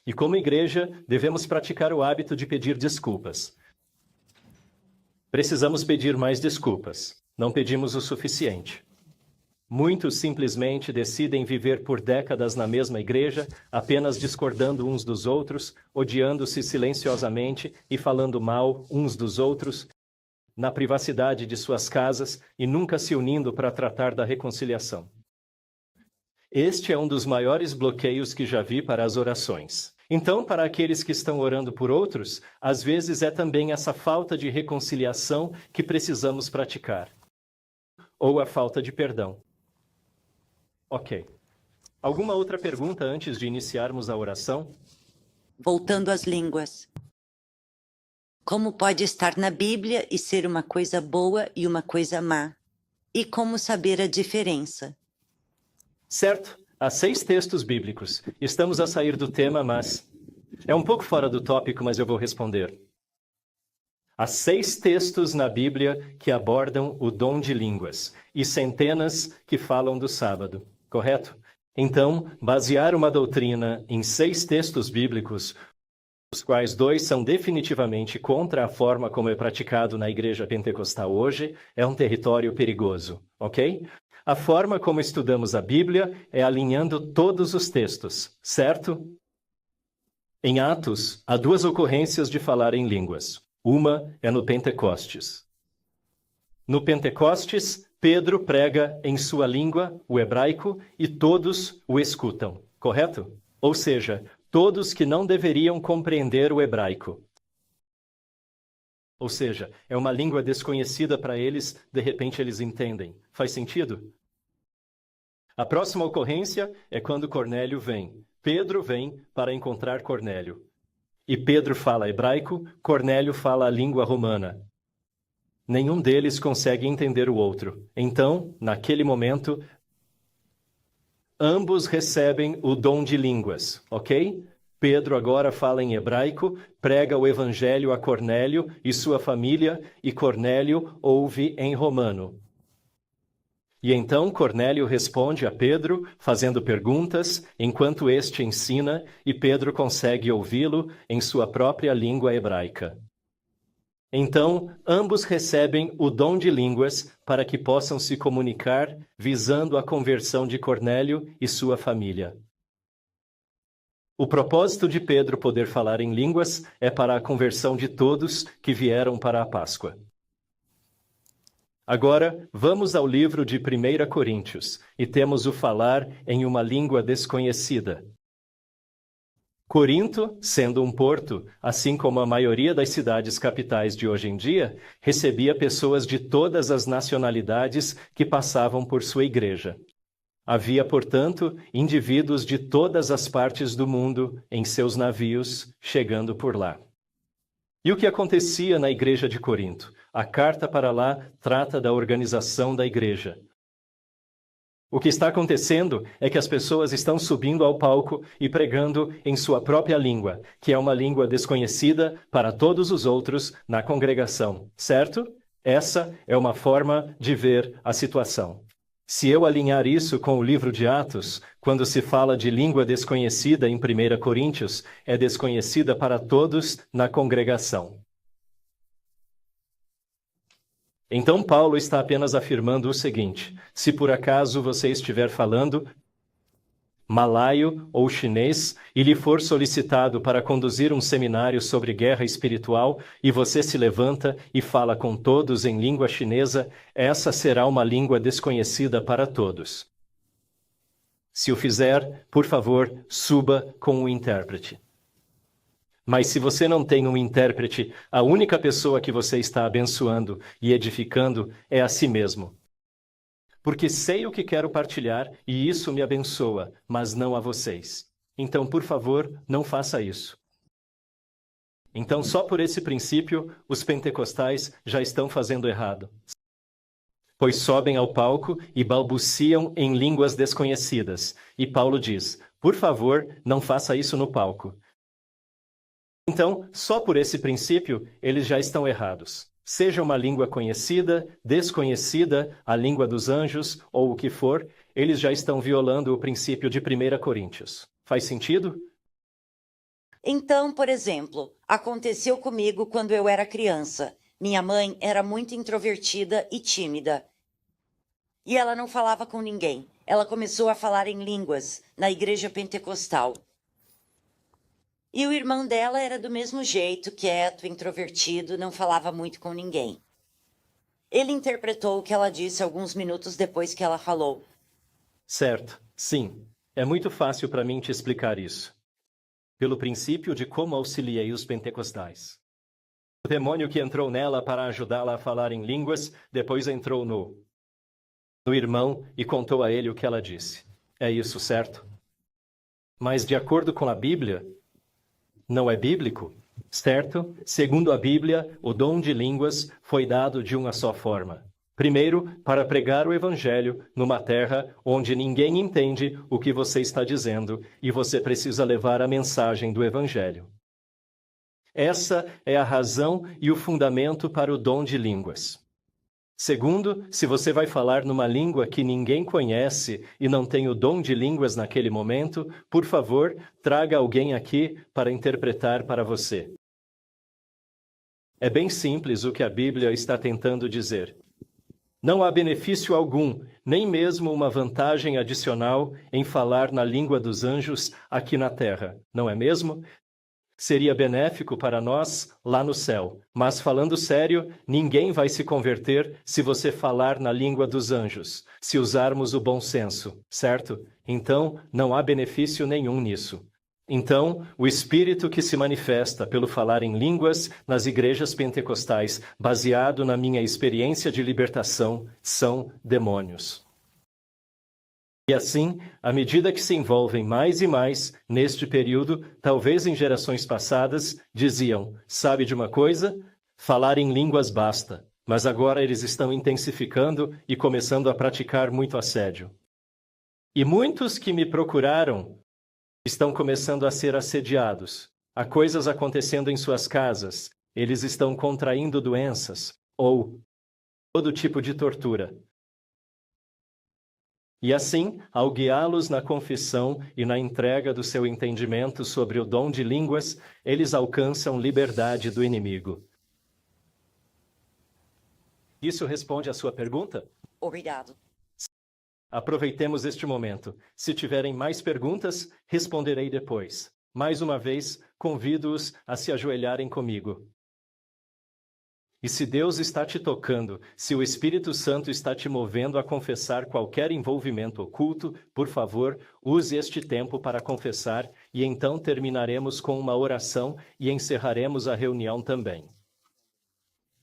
E como igreja, devemos praticar o hábito de pedir desculpas. Precisamos pedir mais desculpas. Não pedimos o suficiente. Muitos simplesmente decidem viver por décadas na mesma igreja, apenas discordando uns dos outros, odiando-se silenciosamente e falando mal uns dos outros, na privacidade de suas casas e nunca se unindo para tratar da reconciliação. Este é um dos maiores bloqueios que já vi para as orações. Então, para aqueles que estão orando por outros, às vezes é também essa falta de reconciliação que precisamos praticar. Ou a falta de perdão. Ok. Alguma outra pergunta antes de iniciarmos a oração? Voltando às línguas. Como pode estar na Bíblia e ser uma coisa boa e uma coisa má? E como saber a diferença? Certo. Há 6 textos bíblicos. Estamos a sair do tema, mas é um pouco fora do tópico, mas eu vou responder. Há 6 textos na Bíblia que abordam o dom de línguas e centenas que falam do sábado, correto? Então, basear uma doutrina em 6 textos bíblicos, os quais 2 são definitivamente contra a forma como é praticado na igreja pentecostal hoje, é um território perigoso, ok? A forma como estudamos a Bíblia é alinhando todos os textos, certo? Em Atos, há duas ocorrências de falar em línguas. Uma é no Pentecostes. No Pentecostes, Pedro prega em sua língua, o hebraico, e todos o escutam, correto? Ou seja, todos que não deveriam compreender o hebraico. Ou seja, é uma língua desconhecida para eles, de repente eles entendem. Faz sentido? A próxima ocorrência é quando Cornélio vem. Pedro vem para encontrar Cornélio. E Pedro fala hebraico, Cornélio fala a língua romana. Nenhum deles consegue entender o outro. Então, naquele momento, ambos recebem o dom de línguas, ok? Pedro agora fala em hebraico, prega o evangelho a Cornélio e sua família, e Cornélio ouve em romano. E então Cornélio responde a Pedro, fazendo perguntas, enquanto este ensina, e Pedro consegue ouvi-lo em sua própria língua hebraica. Então, ambos recebem o dom de línguas para que possam se comunicar, visando a conversão de Cornélio e sua família. O propósito de Pedro poder falar em línguas é para a conversão de todos que vieram para a Páscoa. Agora, vamos ao livro de 1 Coríntios, e temos o falar em uma língua desconhecida. Corinto, sendo um porto, assim como a maioria das cidades capitais de hoje em dia, recebia pessoas de todas as nacionalidades que passavam por sua igreja. Havia, portanto, indivíduos de todas as partes do mundo em seus navios chegando por lá. E o que acontecia na igreja de Corinto? A carta para lá trata da organização da igreja. O que está acontecendo é que as pessoas estão subindo ao palco e pregando em sua própria língua, que é uma língua desconhecida para todos os outros na congregação, certo? Essa é uma forma de ver a situação. Se eu alinhar isso com o livro de Atos, quando se fala de língua desconhecida em 1 Coríntios, é desconhecida para todos na congregação. Então Paulo está apenas afirmando o seguinte: se por acaso você estiver falando malaio ou chinês e lhe for solicitado para conduzir um seminário sobre guerra espiritual e você se levanta e fala com todos em língua chinesa, essa será uma língua desconhecida para todos. Se o fizer, por favor, suba com um intérprete. Mas se você não tem um intérprete, a única pessoa que você está abençoando e edificando é a si mesmo. Porque sei o que quero partilhar e isso me abençoa, mas não a vocês. Então, por favor, não faça isso. Então, só por esse princípio, os pentecostais já estão fazendo errado. Pois sobem ao palco e balbuciam em línguas desconhecidas. E Paulo diz, por favor, não faça isso no palco. Então, só por esse princípio, eles já estão errados. Seja uma língua conhecida, desconhecida, a língua dos anjos ou o que for, eles já estão violando o princípio de 1 Coríntios. Faz sentido? Então, por exemplo, aconteceu comigo quando eu era criança. Minha mãe era muito introvertida e tímida. E ela não falava com ninguém. Ela começou a falar em línguas na igreja pentecostal. E o irmão dela era do mesmo jeito, quieto, introvertido, não falava muito com ninguém. Ele interpretou o que ela disse alguns minutos depois que ela falou. Certo, sim. É muito fácil para mim te explicar isso. Pelo princípio de como auxiliei os pentecostais. O demônio que entrou nela para ajudá-la a falar em línguas, depois entrou no irmão e contou a ele o que ela disse. É isso, certo? Mas de acordo com a Bíblia, não é bíblico, certo? Segundo a Bíblia, o dom de línguas foi dado de uma só forma. Primeiro, para pregar o evangelho numa terra onde ninguém entende o que você está dizendo e você precisa levar a mensagem do evangelho. Essa é a razão e o fundamento para o dom de línguas. Segundo, se você vai falar numa língua que ninguém conhece e não tem o dom de línguas naquele momento, por favor, traga alguém aqui para interpretar para você. É bem simples o que a Bíblia está tentando dizer. Não há benefício algum, nem mesmo uma vantagem adicional em falar na língua dos anjos aqui na terra, não é mesmo? seria benéfico para nós lá no céu. Mas falando sério, ninguém vai se converter se você falar na língua dos anjos, se usarmos o bom senso, certo? Então, não há benefício nenhum nisso. Então, o Espírito que se manifesta pelo falar em línguas nas igrejas pentecostais, baseado na minha experiência de libertação, são demônios. E assim, à medida que se envolvem mais e mais neste período, talvez em gerações passadas, diziam, sabe de uma coisa? Falar em línguas basta. Mas agora eles estão intensificando e começando a praticar muito assédio. E muitos que me procuraram estão começando a ser assediados. Há coisas acontecendo em suas casas. Eles estão contraindo doenças ou todo tipo de tortura. E assim, ao guiá-los na confissão e na entrega do seu entendimento sobre o dom de línguas, eles alcançam liberdade do inimigo. Isso responde à sua pergunta? Obrigado. Aproveitemos este momento. Se tiverem mais perguntas, responderei depois. Mais uma vez, convido-os a se ajoelharem comigo. E se Deus está te tocando, se o Espírito Santo está te movendo a confessar qualquer envolvimento oculto, por favor, use este tempo para confessar e então terminaremos com uma oração e encerraremos a reunião também.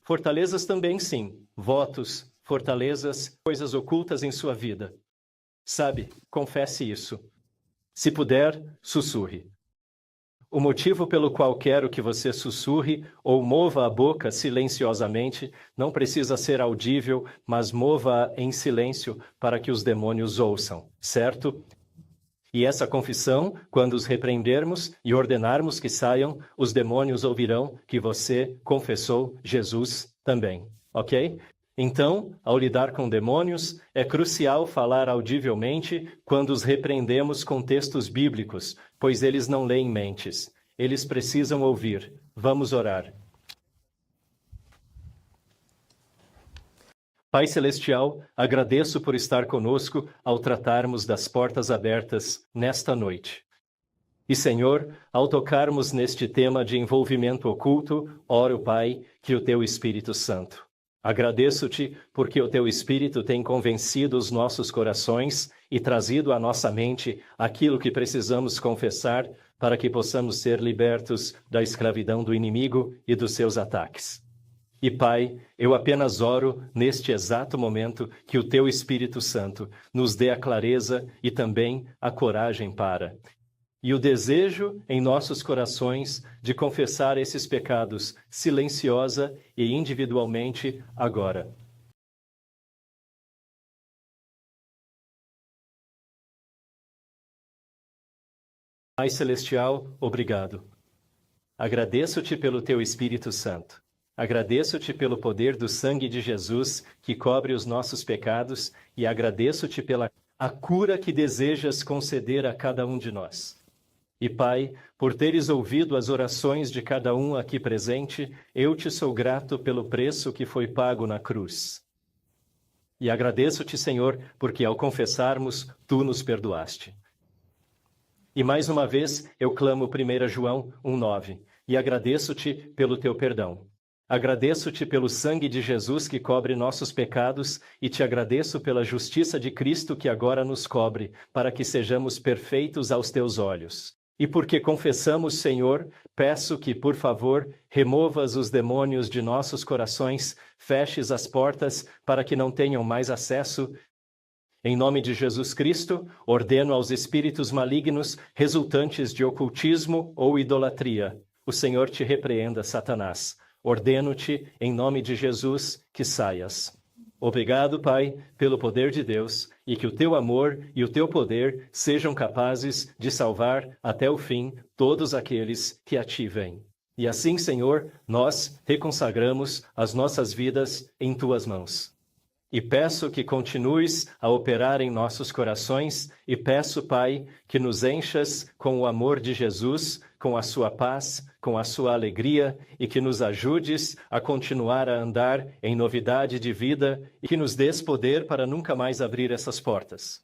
Fortalezas também sim, votos, fortalezas, coisas ocultas em sua vida. Sabe, confesse isso. Se puder, sussurre. O motivo pelo qual quero que você sussurre ou mova a boca silenciosamente não precisa ser audível, mas mova-a em silêncio para que os demônios ouçam, certo? E essa confissão, quando os repreendermos e ordenarmos que saiam, os demônios ouvirão que você confessou Jesus também, ok? Então, ao lidar com demônios, é crucial falar audivelmente quando os repreendemos com textos bíblicos, pois eles não leem mentes. Eles precisam ouvir. Vamos orar. Pai Celestial, agradeço por estar conosco ao tratarmos das portas abertas nesta noite. E, Senhor, ao tocarmos neste tema de envolvimento oculto, oro, Pai, que o Teu Espírito Santo. Agradeço-te porque o Teu Espírito tem convencido os nossos corações e trazido à nossa mente aquilo que precisamos confessar para que possamos ser libertos da escravidão do inimigo e dos seus ataques. E, Pai, eu apenas oro neste exato momento que o Teu Espírito Santo nos dê a clareza e também a coragem para. E o desejo em nossos corações de confessar esses pecados silenciosa e individualmente agora. Pai Celestial, obrigado. Agradeço-te pelo Teu Espírito Santo. Agradeço-te pelo poder do sangue de Jesus que cobre os nossos pecados e agradeço-te pela a cura que desejas conceder a cada um de nós. E, Pai, por teres ouvido as orações de cada um aqui presente, eu te sou grato pelo preço que foi pago na cruz. E agradeço-te, Senhor, porque ao confessarmos, Tu nos perdoaste. E mais uma vez, eu clamo 1 João 1,9, e agradeço-te pelo Teu perdão. Agradeço-te pelo sangue de Jesus que cobre nossos pecados e te agradeço pela justiça de Cristo que agora nos cobre, para que sejamos perfeitos aos Teus olhos. E porque confessamos, Senhor, peço que, por favor, removas os demônios de nossos corações, feches as portas para que não tenham mais acesso. Em nome de Jesus Cristo, ordeno aos espíritos malignos resultantes de ocultismo ou idolatria. O Senhor te repreenda, Satanás. Ordeno-te, em nome de Jesus, que saias. Obrigado, Pai, pelo poder de Deus, e que o Teu amor e o Teu poder sejam capazes de salvar até o fim todos aqueles que a Ti vêm. E assim, Senhor, nós reconsagramos as nossas vidas em Tuas mãos. E peço que continues a operar em nossos corações, e peço, Pai, que nos enchas com o amor de Jesus, com a sua paz, com a sua alegria, e que nos ajudes a continuar a andar em novidade de vida e que nos dês poder para nunca mais abrir essas portas.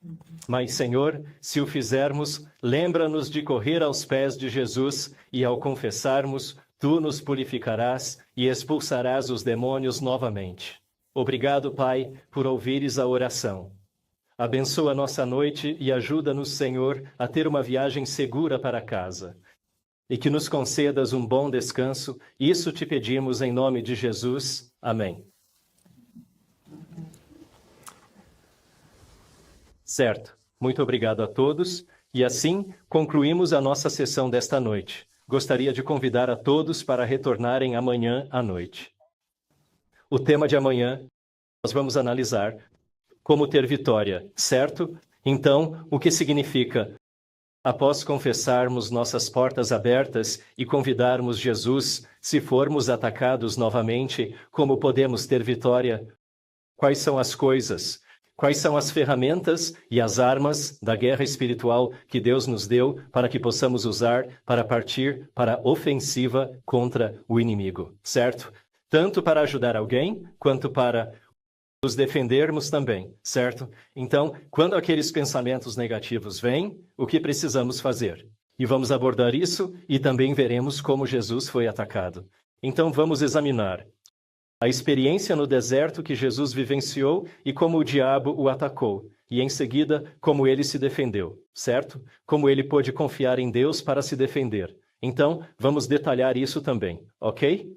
Mas, Senhor, se o fizermos, lembra-nos de correr aos pés de Jesus e, ao confessarmos, tu nos purificarás e expulsarás os demônios novamente. Obrigado, Pai, por ouvires a oração. Abençoa nossa noite e ajuda-nos, Senhor, a ter uma viagem segura para casa. E que nos concedas um bom descanso. Isso te pedimos em nome de Jesus. Amém. Certo. Muito obrigado a todos. E assim concluímos a nossa sessão desta noite. Gostaria de convidar a todos para retornarem amanhã à noite. O tema de amanhã, nós vamos analisar como ter vitória, certo? Então, o que significa? Após confessarmos nossas portas abertas e convidarmos Jesus, se formos atacados novamente, como podemos ter vitória? Quais são as coisas? Quais são as ferramentas e as armas da guerra espiritual que Deus nos deu para que possamos usar para partir para a ofensiva contra o inimigo, certo? Tanto para ajudar alguém, quanto para nos defendermos também, certo? Então, quando aqueles pensamentos negativos vêm, o que precisamos fazer? E vamos abordar isso e também veremos como Jesus foi atacado. Então, vamos examinar a experiência no deserto que Jesus vivenciou e como o diabo o atacou. E, em seguida, como ele se defendeu, certo? Como ele pôde confiar em Deus para se defender. Então, vamos detalhar isso também, ok?